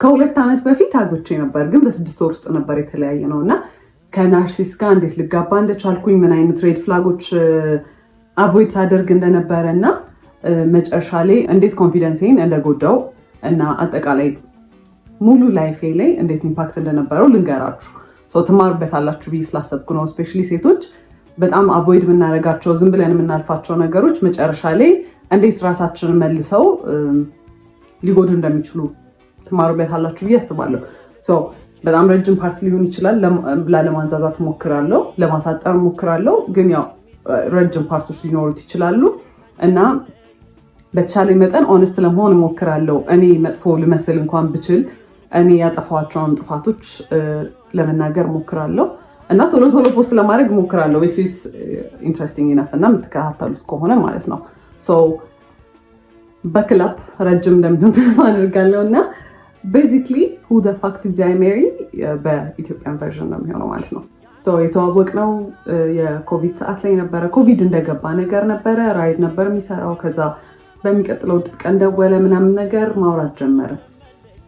ከ2 ዓመት በፊት አግብቼ ነበር፣ ግን በ6 ወር ውስጥ ነበር የተለያየ ነው እና ከናርሲስ ጋር እንዴት ልጋባ እንደቻልኩኝ ምን አይነት ሬድ ፍላጎች አቮይድ ሳደርግ እንደነበረ እና መጨረሻ ላይ እንዴት ኮንፊደንሴን እንደጎዳው እና አጠቃላይ ሙሉ ላይፌ ላይ እንዴት ኢምፓክት እንደነበረው ልንገራችሁ። ትማሩበታላችሁ ብዬ ስላሰብኩ ነው። ስፔሻሊ ሴቶች በጣም አቮይድ የምናደርጋቸው ዝም ብለን የምናልፋቸው ነገሮች መጨረሻ ላይ እንዴት ራሳችንን መልሰው ሊጎዱ እንደሚችሉ ትማሩበታላችሁ ብዬ አስባለሁ። በጣም ረጅም ፓርት ሊሆን ይችላል። ላለማንዛዛት ሞክራለሁ፣ ለማሳጠር ሞክራለሁ፣ ግን ያው ረጅም ፓርቶች ሊኖሩት ይችላሉ እና በተቻለ መጠን ኦነስት ለመሆን ሞክራለሁ። እኔ መጥፎ ልመስል እንኳን ብችል እኔ ያጠፋቸውን ጥፋቶች ለመናገር ሞክራለሁ እና ቶሎ ቶሎ ፖስት ለማድረግ ሞክራለሁ if it's interesting enough እና የምትከታተሉት ከሆነ ማለት ነው። በክላፕ ረጅም እንደሚሆን ተስፋ አድርጋለሁ እና basically who the fuck did I marry በኢትዮጵያን ቨርዥን ነው የሚሆነው ማለት ነው። የተዋወቅነው የኮቪድ ሰዓት ላይ ነበረ። ኮቪድ እንደገባ ነገር ነበረ። ራይድ ነበር የሚሰራው። ከዛ በሚቀጥለው ቀን ደወለ ምናምን ነገር ማውራት ጀመረ።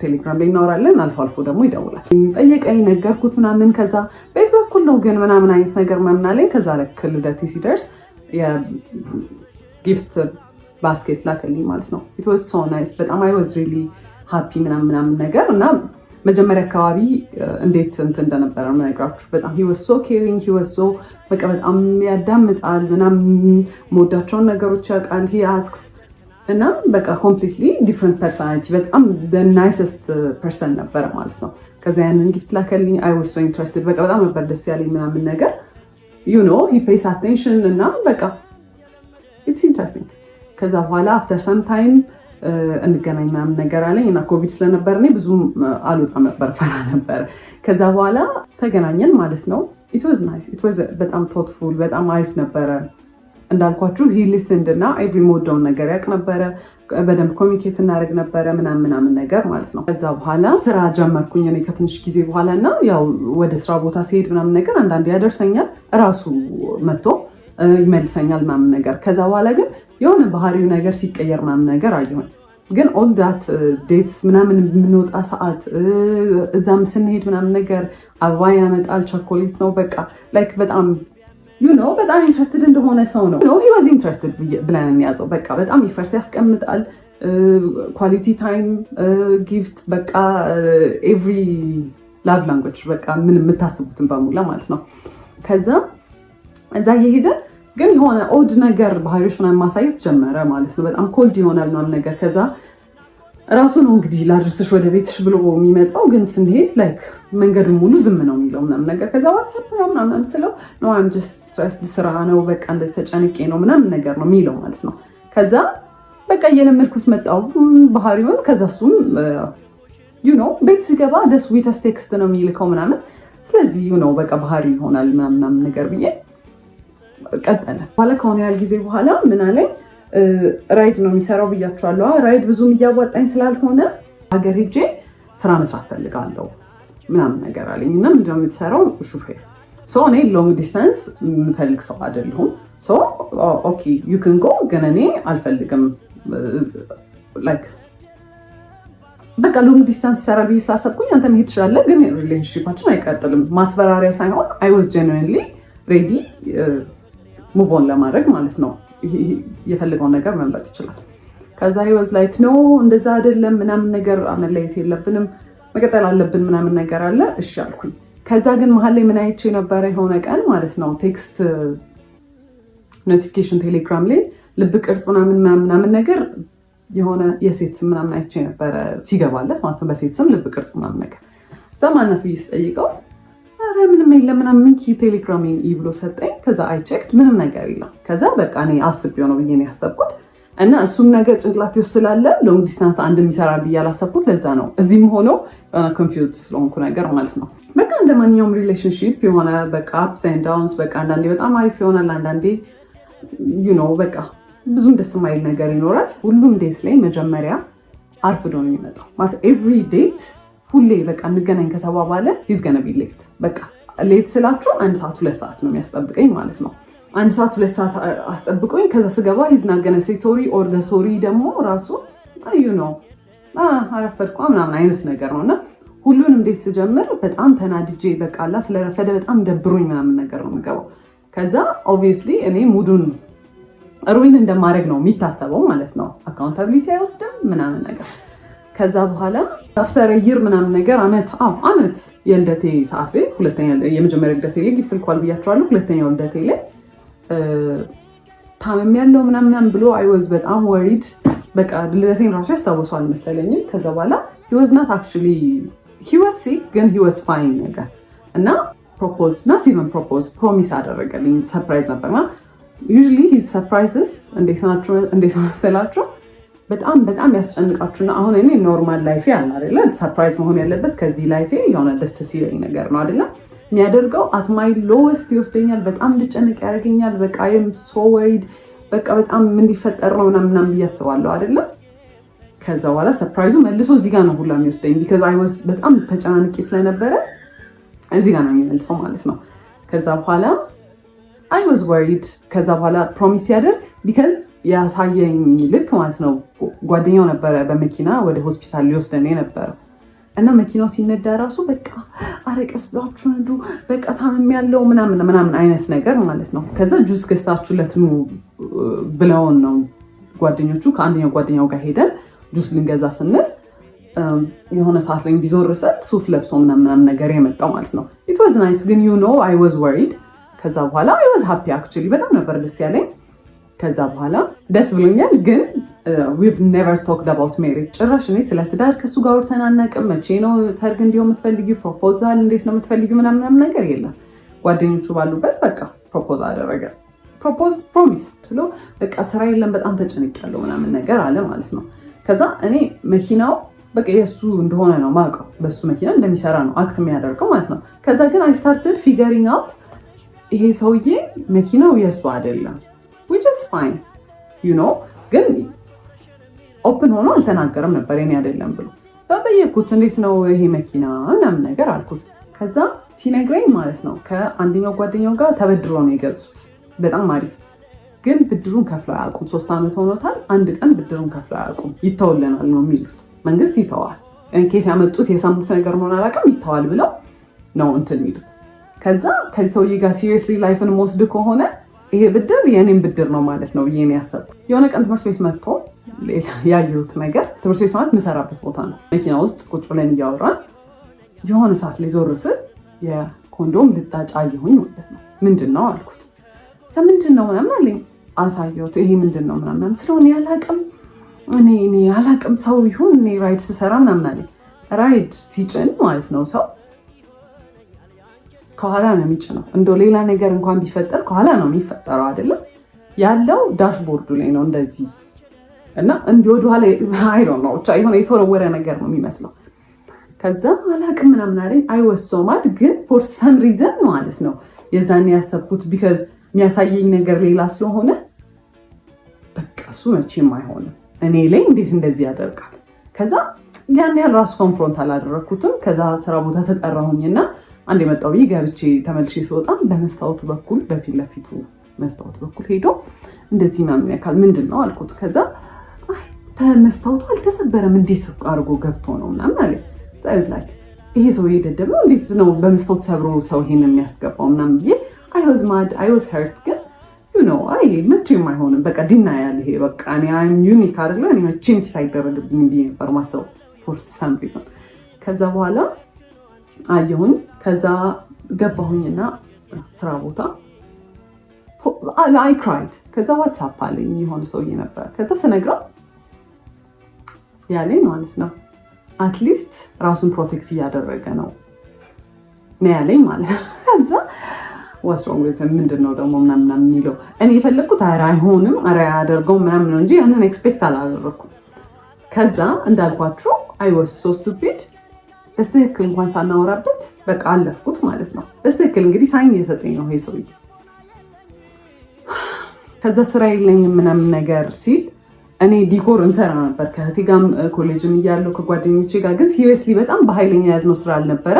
ቴሌግራም ላይ እናወራለን፣ አልፎ አልፎ ደግሞ ይደውላል። ጠየቀኝ፣ ነገርኩት ምናምን። ከዛ ቤት በኩል ነው ግን ምናምን አይነት ነገር ምናምን አለኝ። ከዛ ልክ ልደቴ ሲደርስ የጊፍት ባስኬት ላከልኝ ማለት ነው። it was so nice በጣም I was really happy ምናምን ነገር እና መጀመሪያ አካባቢ እንዴት እንትን እንደነበረ የምነግራችሁ በጣም he was so caring, he was so በቃ በጣም ያዳምጣል ምናምን ሞዳቸውን ነገሮች ያውቃል። he asks እና በቃ completely different personality በጣም the nicest person ነበረ ማለት ነው። ከዛ ያንን ጊፍት ላከልኝ I was so interested በቃ በጣም ነበር ደስ ያለኝ ምናምን ነገር you know he pays attention እና በቃ it's interesting። ከዛ በኋላ after some time እንገናኝ ምናምን ነገር አለኝ እና ኮቪድ ስለነበር እኔ ብዙም አልወጣም ነበር፣ ፈራ ነበር። ከዛ በኋላ ተገናኘን ማለት ነው። it was nice, it was በጣም thoughtful በጣም አሪፍ ነበረ። እንዳልኳችሁ he listened እና every ሞዳውን ነገር ያውቅ ነበረ። በደንብ ኮሚኒኬት እናደርግ ነበረ ምናምን ነገር ማለት ነው። ከዛ በኋላ ስራ ጀመርኩኝ እኔ ከትንሽ ጊዜ በኋላ እና ያው ወደ ስራ ቦታ ሲሄድ ምናምን ነገር አንዳንዴ ያደርሰኛል፣ እራሱ መጥቶ ይመልሰኛል ምናምን ነገር። ከዛ በኋላ ግን የሆነ ባህሪው ነገር ሲቀየር ምናምን ነገር አየሁኝ። ግን all that dates ምናምን የምንወጣ ሰዓት እዛም ስንሄድ ምናምን ነገር አበባ ያመጣል፣ ቸኮሌት ነው በቃ like በጣም you know በጣም ኢንትረስትድ እንደሆነ ሰው ነው። he was interested ብለን እንያዘው። በቃ በጣም ኢፈርት ያስቀምጣል። ኳሊቲ ታይም ጊፍት በቃ every love language በቃ ምን የምታስቡትን በሙላ ማለት ነው። ከዛ እዛ እየሄደ ግን የሆነ ኦድ ነገር ባህሪዎችን ማሳየት ጀመረ ማለት ነው። በጣም ኮልድ ይሆናል ምናምን ነገር። ከዛ ራሱ ነው እንግዲህ ላድርስሽ ወደ ቤትሽ ብሎ የሚመጣው፣ ግን ስንሄድ ላይክ መንገዱን ሙሉ ዝም ነው የሚለው ምናምን ነገር። ከዛ ዋትሳፕ ምናምን ስለው ነው I'm just stressed ስራ ነው በቃ እንደዚህ ተጨንቄ ነው ምናምን ነገር ነው የሚለው ማለት ነው። ከዛ በቃ እየለመድኩት መጣው ባህሪውን። ከዛ እሱም you know ቤት ሲገባ the sweetest text ነው የሚልከው ምናምን። ስለዚህ you know በቃ ባህሪ ይሆናል ምናምን ነገር ብዬ ቀጠለ። በኋላ ከሆነ ያህል ጊዜ በኋላ ምን አለኝ ራይድ ነው የሚሰራው ብያቸዋለሁ። ራይድ ብዙም እያዋጣኝ ስላልሆነ ሀገር ሄጄ ስራ መስራት ፈልጋለሁ ምናምን ነገር አለኝ እና ምንድነው የምትሰራው? ሹፌር። እኔ ሎንግ ዲስታንስ የምፈልግ ሰው አይደለሁም። ኦኬ ዩ ካን ጎ፣ ግን እኔ አልፈልግም ላይክ በቃ ሎንግ ዲስታንስ ይሰራል ብዬ ስላሰብኩኝ አንተ መሄድ ትችላለህ፣ ግን ሪሌሽንሺፓችን አይቀጥልም። ማስፈራሪያ ሳይሆን I was genuinely ready move on ለማድረግ ማለት ነው። የፈለገውን ነገር መምረጥ ይችላል። ከዛ he was like no እንደዛ አይደለም ምናምን ነገር መለየት የለብንም መቀጠል አለብን ምናምን ነገር አለ። እሺ አልኩኝ። ከዛ ግን መሀል ላይ ምን አይቼ ነበረ የሆነ ቀን ማለት ነው ቴክስት ኖቲፊኬሽን ቴሌግራም ላይ ልብ ቅርጽ ምናምን ነገር የሆነ የሴት ስም ምናምን አይቼ ነበረ ሲገባለት ማለት ነው። በሴት ስም ልብ ቅርጽ ምናምን ነገር ዘማናት ብዬ ስጠይቀው አረ ምንም የለም ምናምን ቴሌግራሜን ብሎ ሰጠኝ። ከዛ አይ ቼክድ ምንም ነገር የለም። ከዛ በቃ እኔ አስቤው ነው ብዬ ነው ያሰብኩት እና እሱም ነገር ጭንቅላቴ ውስጥ ስላለ ሎንግ ዲስታንስ አንድ የሚሰራ ብዬ አላሰብኩት። ለዛ ነው እዚህም ሆኖ ኮንፊውዝድ ስለሆንኩ ነገር ማለት ነው። በቃ እንደ ማንኛውም ሪሌሽንሺፕ የሆነ በቃ አፕስ ኤንድ ዳውንስ በቃ አንዳንዴ በጣም አሪፍ ይሆናል፣ አንዳንዴ you know በቃ ብዙም ደስ የማይል ነገር ይኖራል። ሁሉም ዴት ላይ መጀመሪያ አርፍዶ ነው የሚመጣው ማለት ኤቭሪ ዴት ሁሌ በቃ እንገናኝ ከተባባለ he's gonna be late። በቃ ሌት ስላችሁ 1 ሰዓት 2 ሰዓት ነው የሚያስጠብቀኝ ማለት ነው። 1 ሰዓት 2 ሰዓት አስጠብቆኝ ከዛ ስገባ he's not gonna say sorry or the sorry ደግሞ ራሱ you know አረፈድኩ ምናምን አይነት ነገር ነውና ሁሉንም እንዴት ስጀምር በጣም ተናድጄ በቃ አላ ስለረፈደ በጣም ደብሮኝ ምናምን ነገር ነው የምገባው። ከዛ ኦብቪየስሊ እኔ ሙዱን ሩዊን እንደማድረግ ነው የሚታሰበው ማለት ነው። አካውንታቢሊቲ አይወስድም ምናምን ነገር። ከዛ በኋላ አፍተር ይር ምናምን ነገር አመት የልደቴ ሰዓት ላይ የመጀመሪያ ልደቴ ላይ ጊፍት ልኳል ብያቸዋለሁ። ሁለተኛው ልደቴ ላይ ታመም ያለው ምናምን ብሎ አይ ዋዝ በጣም ወሪድ። በቃ ልደቴን ራሱ ያስታውሰዋል መሰለኝ። ከዛ በኋላ he was not actually he was sick ግን he was fine ነገር እና ፕሮሚስ አደረገልኝ። ሰርፕራይዝ ነበርና usually his surprises እንዴት መሰላችሁ በጣም ያስጨንቃችሁና አሁን እኔ ኖርማል ላይፌ አለ አይደለ ሰርፕራይዝ መሆን ያለበት ከዚህ ላይፌ የሆነ ደስ ሲለኝ ነገር ነው አይደለ የሚያደርገው at my lowest ይወስደኛል። በጣም እንድጨነቅ ያደርገኛል። በቃ I am so worried በቃ በጣም ምን ሊፈጠር ነው ምናምን ብያስባለሁ አይደለ። ከዛ በኋላ ሰርፕራይዙ መልሶ እዚህ ጋር ነው ሁላ የሚወስደኝ because I was በጣም ተጨናንቄ ስለነበረ እዚህ ጋር ነው የሚመልሰው ማለት ነው። ከዛ በኋላ I was worried ከዛ በኋላ ፕሮሚስ ያደርግ because ያሳየኝ ልክ ማለት ነው ጓደኛው ነበረ በመኪና ወደ ሆስፒታል ሊወስደን ነበር እና መኪናው ሲነዳ ራሱ በቃ አረቀስ ብላችሁ ነዱ በቃ ታመም ያለው ምናምን አይነት ነገር ማለት ነው። ከዛ ጁስ ገዝታችሁለት ኑ ብለውን ነው ጓደኞቹ ከአንደኛው ጓደኛው ጋር ሄደን ጁስ ልንገዛ ስንል የሆነ ሰዓት ላይ እንዲዞር ሰጥ ሱፍ ለብሶ ምናምን ነገር የመጣው ማለት ነው። it was nice ግን you know I was worried። ከዛ በኋላ I was happy actually በጣም ነበር ደስ ያለኝ። ከዛ በኋላ ደስ ብሎኛል ግን we've never talked about marriage ጭራሽ እኔ ስለ ትዳር ከሱ ጋር ወርተን አናውቅም። መቼ ነው ሰርግ እንዲሁ የምትፈልጊው ፕሮፖዛል እንዴት ነው የምትፈልጊው ምናምን ነገር የለም። ጓደኞቹ ባሉበት በቃ ፕሮፖዝ አደረገ። ፕሮሚስ ስለው በቃ ስራ የለም በጣም ተጨንቄያለሁ ምናምን ነገር አለ ማለት ነው። ከዛ እኔ መኪናው በቃ የሱ እንደሆነ ነው ማውቀው በሱ መኪና እንደሚሰራ ነው አክት የሚያደርገው ማለት ነው። ከዛ ግን I started figuring out ይሄ ሰውዬ መኪናው የሱ አይደለም which is fine you know ግን ኦፕን ሆኖ አልተናገረም ነበር የኔ አይደለም ብሎ። ተጠየቅኩት እንዴት ነው ይሄ መኪና ምናምን ነገር አልኩት። ከዛ ሲነግረኝ ማለት ነው ከአንደኛው ጓደኛው ጋር ተበድሮ ነው የገዙት በጣም አሪፍ ግን ብድሩን ከፍለው አያውቁም። 3 ዓመት ሆኖታል። አንድ ቀን ብድሩን ከፍለው አያውቁም። ይተውልናል ነው የሚሉት። መንግስት ይተዋል እንኬት ያመጡት የሰሙት ነገር ነው አላውቅም ይተዋል ብለው ነው እንትን የሚሉት። ከዛ ከዚህ ሰውዬ ጋር ሲሪየስሊ ላይፍን ወስድ ከሆነ ይሄ ብድር የኔን ብድር ነው ማለት ነው ብዬ ነው ያሰብኩት። የሆነ ቀን ትምህርት ቤት መጥቶ ያየሁት ነገር ትምህርት ቤት ማለት የምሰራበት ቦታ ነው። መኪና ውስጥ ቁጭ ብለን እያወራን የሆነ ሰዓት ላይ ዞር ስል የኮንዶም ልጣጭ አየሁኝ ማለት ነው። ምንድን ነው አልኩት። ምንድን ነው ምናምን አለኝ። አሳየሁት። ይሄ ምንድን ነው ምናምን ስለሆነ ያላቅም እኔ ያላቅም ሰው ይሁን እኔ ራይድ ስሰራ ምናምን አለኝ። ራይድ ሲጭን ማለት ነው ሰው ከኋላ ነው የሚጭነው። እንደው ሌላ ነገር እንኳን ቢፈጠር ከኋላ ነው የሚፈጠረው አይደለም ያለው ዳሽቦርዱ ላይ ነው እንደዚህ እና እንዲህ ወደ ኋላ አይ ዶንት ኖ ብቻ የሆነ የተወረወረ ነገር ነው የሚመስለው። ከዛ አላቅም ምናምን አለኝ። አይ ዋስ ሶ ማድ ግን ፎር ሰም ሪዝን ማለት ነው የዛኔ ያሰብኩት ቢካዝ የሚያሳየኝ ነገር ሌላ ስለሆነ በቃ እሱ መቼም አይሆንም እኔ ላይ እንዴት እንደዚህ ያደርጋል። ከዛ ያን ያህል ራሱ ኮንፍሮንት አላደረኩትም። ከዛ ስራ ቦታ ተጠራሁኝና አንድ የመጣው ገብቼ ተመልሼ ስወጣ በመስታወቱ በኩል በፊት ለፊቱ መስታወቱ በኩል ሄዶ እንደዚህ ምናምን ያካል ምንድን ነው አልኩት። ከዛ መስታወቱ አልተሰበረም እንዴት አድርጎ ገብቶ ነው ምናምን አለ። ጻይት ላይ ይሄ ሰው ደደብ ነው እንዴት ነው በመስታወት ሰብሮ ሰው ይሄን የሚያስገባው ምናምን ብዬ I was mad I was hurt ግን you know አይ መቼም አይሆንም በቃ ዲናያል ይሄ በቃ እኔ I'm unique አይደለ እኔ መቼም ሳይደረግብኝ ብዬ ነበር ማሰብ for some reason። ከዛ በኋላ አየሁኝ። ከዛ ገባሁኝና ስራ ቦታ I cried። ከዛ ዋትስአፕ አለኝ የሆነ ሰውዬ ነበር። ከዛ ስነግረው ያለኝ ማለት ነው አትሊስት ራሱን ፕሮቴክት እያደረገ ነው ያለኝ ማለት ነው። ከዛ what's wrong with him ምንድነው ደግሞ ምናምን የሚለው እኔ የፈለኩት አይሆንም አያደርገው ምናምን ነው እንጂ ያንን ኤክስፔክት አላደረኩም። ከዛ እንዳልኳችሁ I was so stupid በስትክክል እንኳን ሳናወራበት በቃ አለፍኩት ማለት ነው። በስትክክል እንግዲህ ሳይን እየሰጠኝ ነው ይሄ ሰውዬ። ከዛ ስራ የለኝም ምናምን ነገር ሲል እኔ ዲኮር እንሰራ ነበር ከእህቴ ጋር ኮሌጅም እያለሁ ከጓደኞቼ ጋር ግን ሲሪየስሊ በጣም በኃይለኛ ያዝነው ስራ አልነበረ።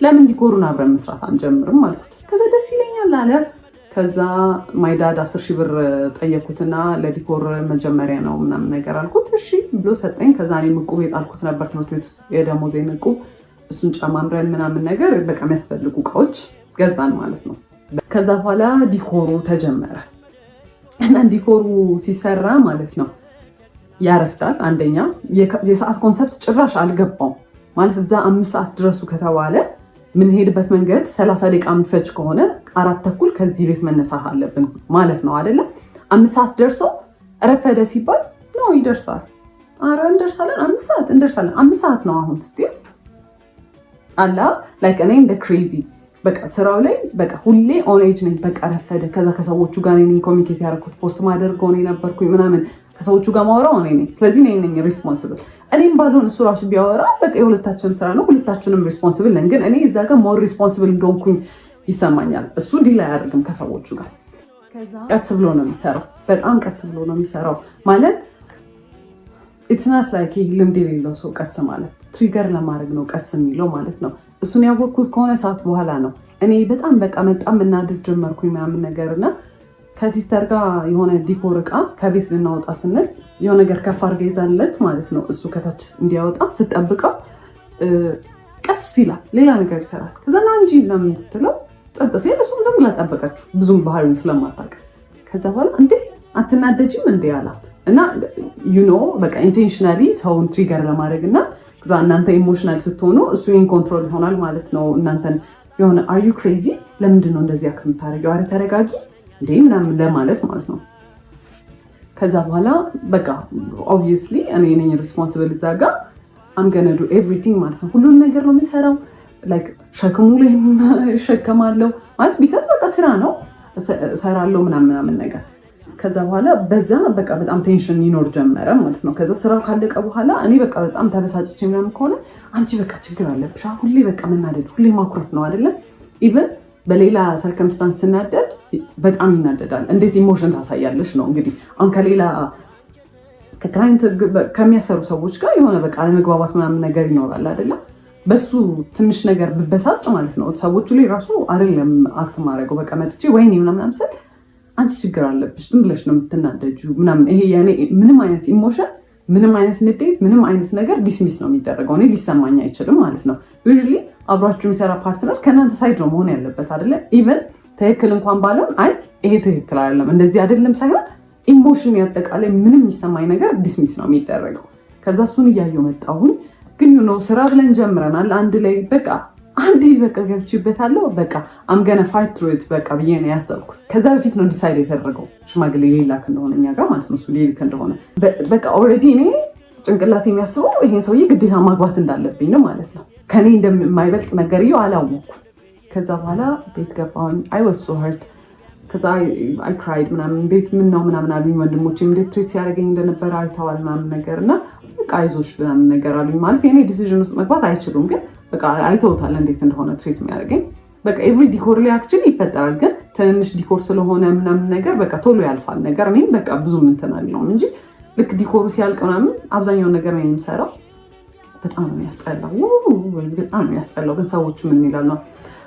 ለምን ዲኮሩን አብረን መስራት አንጀምርም አልኩት። ከዛ ደስ ይለኛል አለ። ከዛ ማይ ዳድ 10,000 ብር ጠየኩትና ለዲኮር መጀመሪያ ነው ምናምን ነገር አልኩት። እሺ ብሎ ሰጠኝ። ከዛ እኔ ዕቁብ የጣልኩት ነበር ትምህርት ቤት ውስጥ የደሞዜን ዕቁብ፣ እሱን ጨማምረን ምናምን ነገር በቃ የሚያስፈልጉ እቃዎች ገዛን ማለት ነው። ከዛ በኋላ ዲኮሩ ተጀመረ እና ዲኮሩ ሲሰራ ማለት ነው ያረፍዳል። አንደኛ የሰዓት ኮንሰፕት ጭራሽ አልገባውም ማለት እዛ 5 ሰዓት ድረሱ ከተባለ ምንሄድበት መንገድ 30 ደቂቃ ምፈጅ ከሆነ 4:30 ከዚህ ቤት መነሳት አለብን ማለት ነው አይደለ? 5 ሰዓት ደርሶ ረፈደ ሲባል ነው ይደርሳል። አረ እንደርሳለን፣ 5 ሰዓት እንደርሳለን። 5 ሰዓት ነው አሁን ስትይ አላ ላይክ እኔ እንደ ክሬዚ በቃ ስራው ላይ በቃ ሁሌ ኦን ኤጅ ነኝ። በቃ ረፈደ። ከዛ ከሰዎቹ ጋር ነኝ ኮሚኒኬት ያደረኩት፣ ፖስት ማደርገው እኔ ነበርኩኝ ምናምን፣ ከሰዎቹ ጋር ማወራው እኔ ነኝ። ስለዚህ እኔ ነኝ ሪስፖንሲብል። እኔም ባልሆን እሱ ራሱ ቢያወራ በቃ የሁለታችንም ስራ ነው፣ ሁለታችንም ሪስፖንሲብል ነን። ግን እኔ እዛ ጋር ሞር ሪስፖንሲብል እንደሆንኩኝ ይሰማኛል። እሱ ዲል አያደርግም ከሰዎቹ ጋር። ቀስ ብሎ ነው የሚሰራው፣ በጣም ቀስ ብሎ ነው የሚሰራው። ማለት ኢትስ ናት ላይክ ይሄ ልምድ የሌለው ሰው ቀስ ማለት ትሪገር ለማድረግ ነው ቀስ የሚለው ማለት ነው። እሱን ያወቅኩት ከሆነ ሰዓት በኋላ ነው። እኔ በጣም በቃ በጣም እናድድ ጀመርኩኝ ምናምን ነገርና ከሲስተር ጋር የሆነ ዲኮር እቃ ከቤት ልናወጣ ስንል የሆነ ነገር ከፍ አድርጋ ይዛለት ማለት ነው። እሱ ከታች እንዲያወጣ ስጠብቀው ቀስ ይላል፣ ሌላ ነገር ይሰራል። ከዛ ና እንጂ ለምን ስትለው ጸጥ ሲል እሱም ዝም ብላ ጠበቀችው፣ ብዙም ባህሪውን ስለማታውቅ። ከዛ በኋላ እንዴ አትናደጂም እንዴ አላት እና በቃ ኢንቴንሽናሊ ሰውን ትሪገር ለማድረግ እና ከዛ እናንተ ኢሞሽናል ስትሆኑ እሱ ኢንኮንትሮል ይሆናል ማለት ነው። እናንተን የሆነ አር ዩ ክሬዚ ለምንድን ነው እንደዚህ አክት የምታደርጊው? አረ ተረጋጊ እንዴ ምናምን ለማለት ማለት ነው። ከዛ በኋላ በቃ ኦብቪየስሊ እኔ ነኝ ሪስፖንሲብል እዛ ጋር አም ገነ ዱ ኤቭሪቲንግ ማለት ነው። ሁሉን ነገር ነው የሚሰራው። ላይክ ሸክሙ ላይ እሸከማለሁ ማለት ቢካዝ በቃ ስራ ነው እሰራለሁ ምናምን ነገር። ከዛ በኋላ በዛ በቃ በጣም ቴንሽን ይኖር ጀመረ ማለት ነው። ከዛ ስራው ካለቀ በኋላ እኔ በቃ በጣም ተበሳጭቼ ምናምን ከሆነ አንቺ በቃ ችግር አለብሽ ሁሌ በቃ መናደድ፣ ሁሌ ማኩረፍ ነው አይደለም። ኢቨን በሌላ ሰርከምስታንስ ስናደድ በጣም ይናደዳል። እንዴት ኢሞሽን ታሳያለሽ ነው እንግዲህ። አሁን ከሌላ ከክላይንት ከሚያሰሩ ሰዎች ጋር የሆነ በቃ አለመግባባት ምናምን ነገር ይኖራል አይደለም። በሱ ትንሽ ነገር ብበሳጭ ማለት ነው ሰዎቹ ላይ ራሱ አይደለም አክት ማድረገው በቃ መጥቼ ወይኔ ምናምን ስል አንቺ ችግር አለብሽ ዝም ብለሽ ነው የምትናደጂው ምናምን። ይሄ ያኔ ምንም አይነት ኢሞሽን፣ ምንም አይነት ንዴት፣ ምንም አይነት ነገር ዲስሚስ ነው የሚደረገው። እኔ ሊሰማኝ አይችልም ማለት ነው። ዩዥሊ አብራችሁ የሚሰራ ፓርትነር ከእናንተ ሳይድ ነው መሆን ያለበት አይደለ? ኢቨን ትክክል እንኳን ባለውን አይ ይሄ ትክክል አይደለም እንደዚህ አይደለም ሳይሆን ኢሞሽን ያጠቃላይ ምንም የሚሰማኝ ነገር ዲስሚስ ነው የሚደረገው። ከዛ እሱን እያየው መጣሁኝ። ግን ስራ ብለን ጀምረናል አንድ ላይ በቃ አንዴ በቃ ገብቼበታለሁ በቃ አምገነ ፋይት ትሩ ኢት በቃ ብዬ ነው ያሰብኩት። ከዛ በፊት ነው ዲሳይድ የተደረገው ሽማግሌ ሊላክ እንደሆነ እኛ ጋር ማለት ነው። እሱ ሊልክ እንደሆነ በቃ ኦልሬዲ እኔ ጭንቅላት የሚያስበው ይሄን ሰውዬ ግዴታ ማግባት እንዳለብኝ ነው ማለት ነው። ከኔ እንደማይበልጥ ነገርየው አላወኩም። ከዛ በኋላ ቤት ገባሁኝ። አይ ዋዝ ሶ ሀርት። ከዛ አይ ክራይድ ምናምን ቤት ምን ነው ምናምን አሉኝ ወንድሞቼ እንዴት ትሪት ሲያደርገኝ እንደነበረ አይተዋል ምናምን ነገር እና በቃ አይዞሽ ምናምን ነገር አሉኝ። ማለት የኔ ዲሲዥን ውስጥ መግባት አይችሉም ግን በቃ አይተውታል እንዴት እንደሆነ ትሪት የሚያደርገኝ። በቃ ኤቭሪ ዲኮር ላይ አክቹሊ ይፈጠራል ግን ትንሽ ዲኮር ስለሆነ ምናምን ነገር በቃ ቶሎ ያልፋል ነገር። እኔም በቃ ብዙ እንትን አልለውም እንጂ ልክ ዲኮሩ ሲያልቅ ምናምን አብዛኛውን ነገር ነው የምሰራው። በጣም ነው የሚያስጠላው፣ በጣም ነው የሚያስጠላው። ግን ሰዎቹ ምን ይላሉ?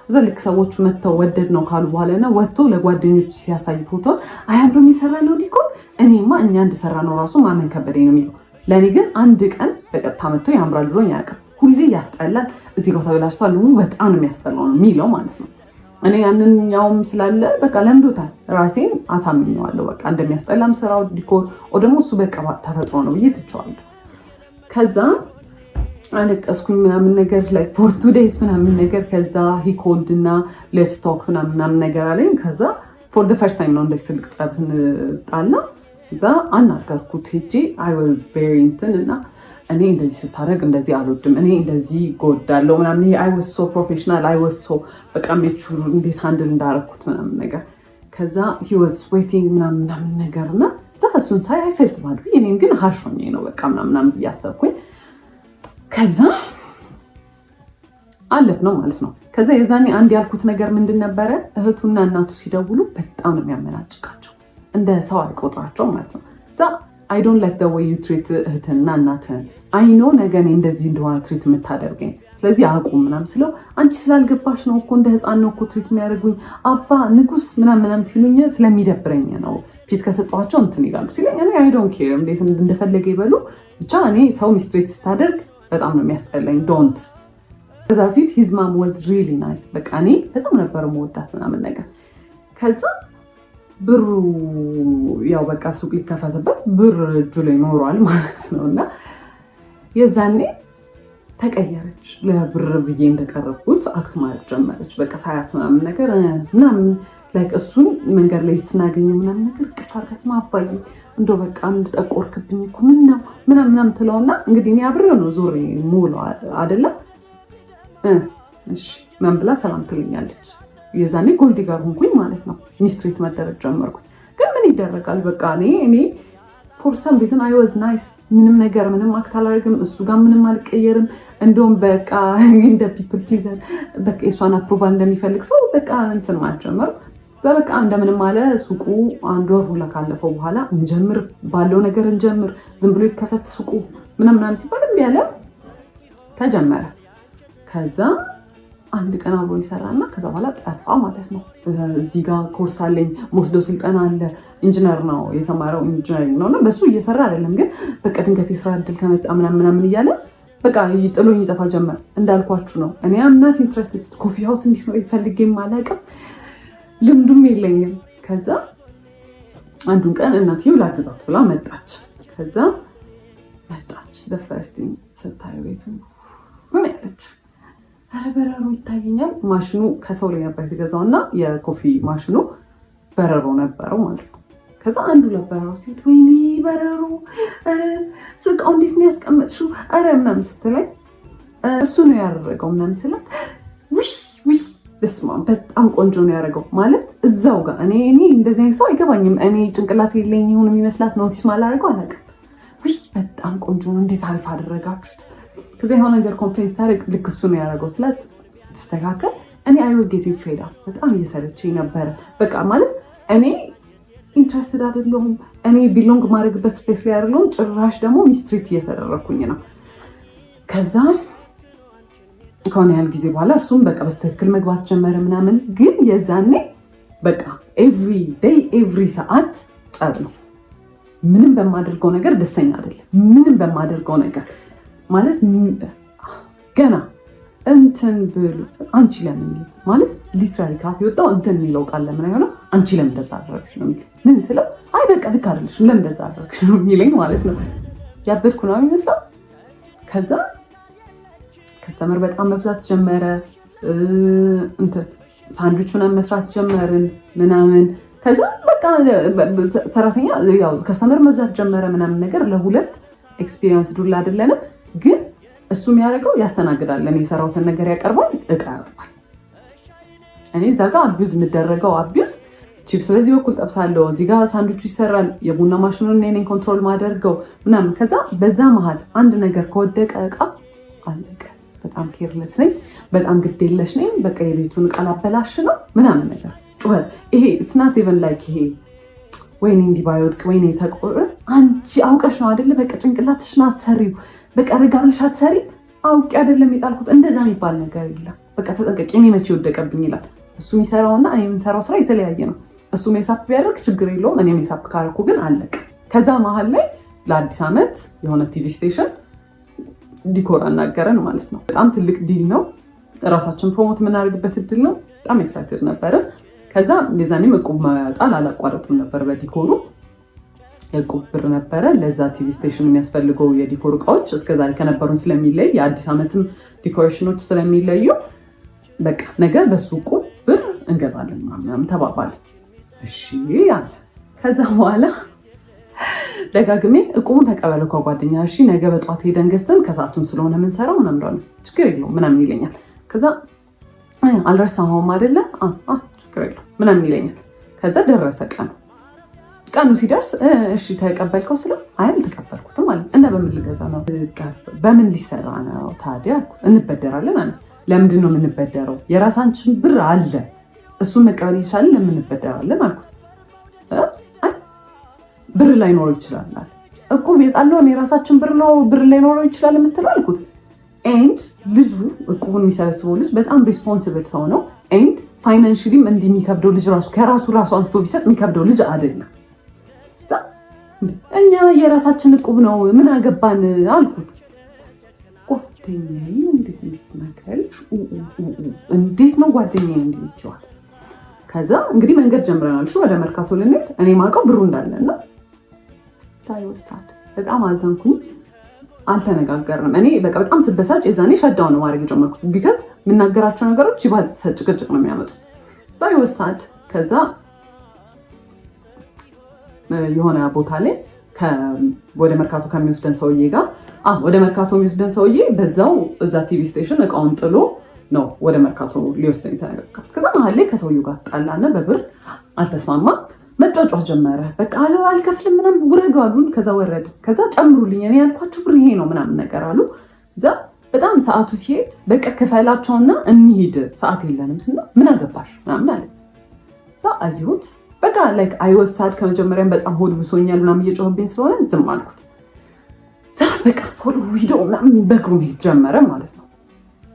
እዛ ልክ ሰዎቹ መጥተው ወደድ ነው ካሉ በኋላ እና ወጥቶ ለጓደኞቹ ሲያሳይ ፎቶ አያምሮ የሚሰራ ነው ዲኮር። እኔማ እኛ እንደሰራ ነው ራሱ ማመን ከበደኝ ነው የሚለው። ለእኔ ግን አንድ ቀን በቀጥታ መጥቶ ያምራል ብሎኝ አያውቅም። ሁሌ ያስጠላል፣ እዚህ ጋር ተበላሽቷል፣ በጣም ነው የሚያስጠላው ነው የሚለው ማለት ነው። እኔ ያንኛውም ስላለ በቃ ለምዶታል፣ ራሴን አሳምኘዋለሁ በቃ እንደሚያስጠላም ስራው ዲኮር ደግሞ እሱ በቃ ተፈጥሮ ነው ብዬ ትቼዋለሁ። ከዛ አለቀስኩኝ ምናምን ነገር ላይ ፎር 2 days ምናምን ነገር። ከዛ ሂኮልድ እና ሌትስቶክ ምናምን ነገር አለኝ። ከዛ ፎር the first time ነው እንደዚህ ትልቅ ጸብ ስንጣላ ከዛ አናገርኩት ሄጄ አይ ዋዝ ቬሪ እንትን እና እኔ እንደዚህ ስታደርግ እንደዚህ አልወድም፣ እኔ እንደዚህ ጎዳለው ምናምን። ይሄ አይ ዋዝ ሶ ፕሮፌሽናል አይ ዋዝ ሶ በቃ ሜቹር እንዴት ሃንድል እንዳደረኩት ምናምን ነገር። ከዛ ሂ ዋዝ ዌቲንግ ምናምን ነገር እና እሱን ሳይ አይ ፌልት ባድ እኔም ግን ሀርሽ ሆኜ ነው በቃ ምናምን ብዬ አሰብኩኝ። ከዛ አለፍ ነው ማለት ነው። ከዛ የዛኔ አንድ ያልኩት ነገር ምንድን ነበረ? እህቱና እናቱ ሲደውሉ በጣም ነው የሚያመናጭቃቸው፣ እንደ ሰው አይቆጥራቸው ማለት ነው። ዛ I don't like the way you treat እህትና እናትህን። አይ ኖ ነገ እኔ እንደዚህ እንደሆነ ትሪት የምታደርገኝ ስለዚህ አቁም ምናምን ስለው አንቺ ስላልገባሽ ነው እኮ እንደ ህፃን ነው እኮ ትሪት የሚያደርጉኝ አባ ንጉስ ምናምን ሲሉኝ ስለሚደብረኝ ነው ፊት ከሰጠኋቸው እንትን ይላሉ ሲለኝ እኔ አይ ዶንት ኬር እንዴት እንደፈለገ ይበሉ ብቻ እኔ ሰው ሚስትሪት ስታደርግ በጣም ነው የሚያስጠላኝ ዶንት ከዛ ፊት ሂዝ ማም ዋዝ ሪሊ ናይስ በቃ እኔ በጣም ነበር የምወዳት ምናምን ነገር ከዛ ብሩ ያው በቃ ሱቅ ሊከፈትበት ብር እጁ ላይ ኖሯል ማለት ነው እና የዛኔ ተቀየረች ለብር ብዬ እንደቀረብኩት አክት ማለት ጀመረች በቃ ሳያት ምናምን ነገር ምናምን ላይክ እሱን መንገድ ላይ ስናገኘው ምናምን ነገር ቅፋ ከስማ አባዬ እንደው በቃ እንድጠቆርክብኝ እኮ ምናምን ትለውና እንግዲህ እኔ አብሬው ነው ዞሬ ሙሉ አይደለም እሺ ምን ብላ ሰላም ትልኛለች የዛኔ ጎልዲ ጋር ሆንኩኝ ማለት ነው ሚስትሪት መደረግ ጀመርኩኝ ግን ምን ይደረጋል በቃ እኔ for some reason I was nice ምንም አክት አላደርግም እሱ ጋር ምንም አልቀየርም እንደውም በቃ እንደ people pleaser በቃ እሷን አፕሮቫል እንደሚፈልግ ሰው በቃ እንትን ማለት ጀመርኩ በቃ እንደምንም አለ ሱቁ አንድ ወር ሁላ ካለፈው በኋላ እንጀምር ባለው ነገር እንጀምር ዝም ብሎ ይከፈት ሱቁ ምናምን ሲባል ያለ ተጀመረ ከዛ አንድ ቀን አብሮ ይሰራና ከዛ በኋላ ጠፋ ማለት ነው እዚህ ጋር ኮርስ አለኝ ወስዶ ስልጠና አለ ኢንጂነር ነው የተማረው ኢንጂነሪንግ ነውና በሱ እየሰራ አይደለም ግን በቃ ድንገት የስራ እድል ከመጣ ምናምን እያለ በቃ ጥሎኝ ይጠፋ ጀመር እንዳልኳችሁ ነው እኔ am not interested ኮፊ ሃውስ እንዲኖር ይፈልገኝ ማለቅም ልምዱም የለኝም ከዛ አንዱን ቀን እናቴው ላግዛት ብላ መጣች ከዛ መጣች the first thing ስታየው ቤቱ ምን ያለች በረሮ ይታየኛል ማሽኑ ከሰው ላይ ነበር የተገዛውና የኮፊ ማሽኑ በረሮ ነበረው ማለት ነው ከዛ አንዱ ለበረሮ ሲል ወይኔ በረሮ ስቃው እንዴት ነው ያስቀመጥሽው ምናምን ስትለኝ እሱ ነው ያደረገው ምናምን ስላት ውይ በስመ አብ በጣም ቆንጆ ነው ያደረገው ማለት እዛው ጋር እኔ እንደዚህ አይነት ሰው አይገባኝም እኔ ጭንቅላት የለኝ ይሁን የሚመስላት ኖቲስ ማላደርገው አላውቅም ውይ በጣም ቆንጆ ነው እንዴት አሪፍ አደረጋችሁት ከዛ የሆነ ነገር ኮምፕሌንስ ታደርግ ልክ እሱ ነው ያደረገው ስላት ስትስተካከል እኔ I was getting fed up በጣም እየሰለቸኝ ነበረ በቃ ማለት እኔ ኢንትረስትድ አይደለሁም እኔ ቢሎንግ ማድረግበት ስፔስ ላይ አይደለሁም ጭራሽ ደግሞ ሚስትሪት እየተደረኩኝ ነው ከዛ ከሆነ ያህል ጊዜ በኋላ እሱም በቃ በስተክክል መግባት ጀመረ ምናምን ግን የዛኔ በቃ ኤቭሪ ዴይ ኤቭሪ ሰዓት ጸብ ነው ምንም በማደርገው ነገር ደስተኛ አይደለም ምንም በማደርገው ነገር ማለት ገና እንትን ብሉት አንቺ ለምን ማለት ሊትራሊ ካፍ ይወጣው እንትን የሚለው ቃል ለምን አይሆነው አንቺ ለምን ተዛረብሽ ነው ምን ስለው አይ በቃ ልክ አይደለሽም ለምን ተዛረብሽ ነው የሚለኝ ማለት ነው ያበድኩ ነው የሚመስለው ከዛ ከስተመር በጣም መብዛት ጀመረ እንትን ሳንድዊች ምናምን መስራት ጀመርን ምናምን ከዛ በቃ ሰራተኛ ያው ከስተመር መብዛት ጀመረ ምናምን ነገር ለሁለት ኤክስፒሪየንስ ዱላ አይደለም ግን እሱ የሚያደርገው ያስተናግዳል እኔ የሰራሁትን ነገር ያቀርባል እቃ ያጥባል እኔ እዛ ጋር አቢዩዝ የምደረገው አቢዩዝ ቺፕስ በዚህ በኩል ጠብሳለሁ እዚህ ጋር ሳንድዊቹ ይሰራል የቡና ማሽኑን እኔ ኮንትሮል ማደርገው ምናምን ከዛ በዛ መሀል አንድ ነገር ከወደቀ እቃ አለቀ በጣም ኬርለስ ነኝ በጣም ግዴለሽ ነኝ በቃ የቤቱን እቃ ላበላሽ ነው ምናምን ነገር ጩኸት ይሄ it's not even like ይሄ ወይኔ እንዲህ ባይወድቅ ወይኔ ተቆረ አንቺ አውቀሽ ነው አይደለ በቃ ጭንቅላትሽን አሰሪው በቃ ረጋብልሽ አትሰሪ አውቄ አይደለም የጣልኩት እንደዛ የሚባል ነገር የለም በቃ ተጠንቀቂ እኔ መቼ ወደቀብኝ ይላል እሱ የሚሰራውና እኔ የምሰራው ስራ የተለያየ ነው እሱ ሜሳፕ ቢያደርግ ችግር የለውም እኔ ሜሳፕ ካረኩ ግን አለቀ ከዛ መሀል ላይ ለአዲስ ዓመት የሆነ ቲቪ ስቴሽን ዲኮር አናገረን ማለት ነው በጣም ትልቅ ዲል ነው ራሳችን ፕሮሞት የምናደርግበት እድል ነው በጣም ኤክሳይትድ ነበረ ከዛ የዛኔም እቁብ መጣል አላቋረጥም ነበር በዲኮሩ እቁብ ብር ነበረ ለዛ ቲቪ ስቴሽን የሚያስፈልገው የዲኮር እቃዎች እስከዛሬ ከነበሩን ስለሚለይ የአዲስ ዓመትም ዲኮሬሽኖች ስለሚለዩ በቃ ነገር በሱቁ ብር እንገዛለን ምናምን ተባባል እሺ ያለ ከዛ በኋላ ደጋግሜ እቁቡን ተቀበለው ከጓደኛ እሺ ነገ በጧት ሄደን ገዝተን ከሰዓቱን ስለሆነ ምን ሰራው ምናምን ችግር የለውም ምናምን ይለኛል ከዛ አልረሳሁም አይደለ ችግር የለውም ምናምን ይለኛል ከዛ ደረሰ ቀኑ ሲደርስ እሺ ተቀበልከው ስለ አይል ተቀበልኩት ማለት እና በምን ልገዛ ነው በምን ሊሰራ ነው ታዲያ እንበደራለን አለ ለምንድን ነው የምንበደረው የራሳችን ብር አለ እሱን መቀበል ይችላል ለምን እንበደራለን አልኩት ብር ላይ ኖር ይችላል እኮ ቤጣለው የራሳችን ብር ነው ብር ላይ ኖር ይችላል የምትለው አልኩት ኤንድ ልጁ እቁቡን የሚሰበስበው ልጅ በጣም ሪስፖንሲብል ሰው ነው። ኤንድ ፋይናንሽሊም እንዲህ የሚከብደው ልጅ ከራሱ አንስቶ ቢሰጥ የሚከብደው ልጅ አይደለም። እኛ የራሳችን እቁብ ነው ምን አገባን አልኩት። ጓደኛዬ እንዴት ነው ጓደኛዬ እንዲህ ይችላል? ከዛ እንግዲህ መንገድ ጀምረናል። ወደ መርካቶ ልንሄድ እኔ ማውቀው ብሩ እንዳለና ሳይወሳድ በጣም አዘንኩኝ። አልተነጋገርንም። እኔ በቃ በጣም ስበሳጭ የዛኔ ሸዳውን ነው ማድረግ የጀመርኩት። ቢካዝ የምናገራቸው ነገሮች ይባልጥ ጭቅጭቅ ነው የሚያመጡት። ሳይወሳድ ከዛ የሆነ ቦታ ላይ ወደ መርካቶ ከሚወስደን ሰውዬ ጋር ወደ መርካቶ የሚወስደን ሰውዬ በዛው እዛ ቲቪ ስቴሽን እቃውን ጥሎ ነው ወደ መርካቶ ሊወስደን የተነጋገርኩት። ከዛ መሀል ላይ ከሰውዬው ጋር ጣላና በብር አልተስማማም። መጫጫ ጀመረ። በቃ አልከፍልም ምናምን ውረዱ አሉን። ከዛ ወረድን። ከዛ ጨምሩልኝ እኔ ያልኳችሁ ብር ይሄ ነው ምናምን ነገር አሉ። እዛ በጣም ሰዓቱ ሲሄድ በቃ ክፈላቸውና እንሂድ ሰዓት የለንም ስና ምን አገባሽ ምናምን አለ። እዛ አየሁት። በቃ ላይክ አይወሳድ ከመጀመሪያም በጣም ሆድ ብሶኛል ምናምን እየጮህብኝ ስለሆነ ዝም አልኩት። በቃ ቶሎ ሂዶ ምናምን በእግሩ መሄድ ጀመረ ማለት ነው።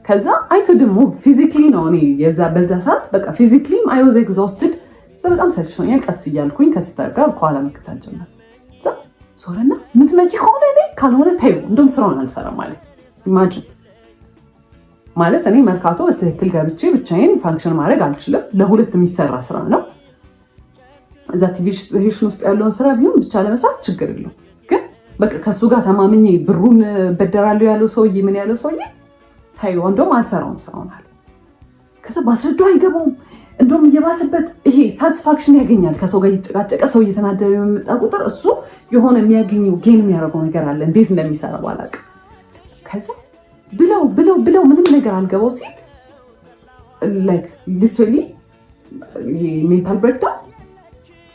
ከዛ አይክድሞ ፊዚክሊ ነው እኔ በዛ ሰዓት በቃ ፊዚክሊም አይ ዋዝ ኤግዞስትድ። በጣም ሰልችቶኛል። ቀስ እያልኩኝ ከስተር ጋር ከኋላ መከታተል ጀመር። ዞረና ምትመጪ ከሆነ እኔ ካልሆነ ተይው እንደውም ስራውን አልሰራም ማለት ኢማጂን ማለት እኔ መርካቶ በትክክል ገብቼ ብቻዬን ፋንክሽን ማድረግ አልችልም። ለሁለት የሚሰራ ስራ ነው። እዛ ቲቪ ስቴሽን ውስጥ ያለውን ስራ ቢሆን ብቻ ለመስራት ችግር የለውም። ግን በቃ ከሱ ጋር ተማምኜ ብሩን በደራለሁ ያለው ሰውዬ ምን ያለው ሰውዬ ተይው እንደውም አልሰራውም ስራውን አለ። ከዛ ባስረዳው አይገባውም። እንደውም እየባሰበት ይሄ ሳቲስፋክሽን ያገኛል። ከሰው ጋር እየተጨቃጨቀ ሰው እየተናደረ በመጣ ቁጥር እሱ የሆነ የሚያገኘው ጌን የሚያደርገው ነገር አለ። እንዴት እንደሚሰራ ባላውቅም ከዛ ብለው ምንም ነገር አልገባው ሲል ላይክ ሊትራሊ ይሄ ሜንታል ብሬክዳውን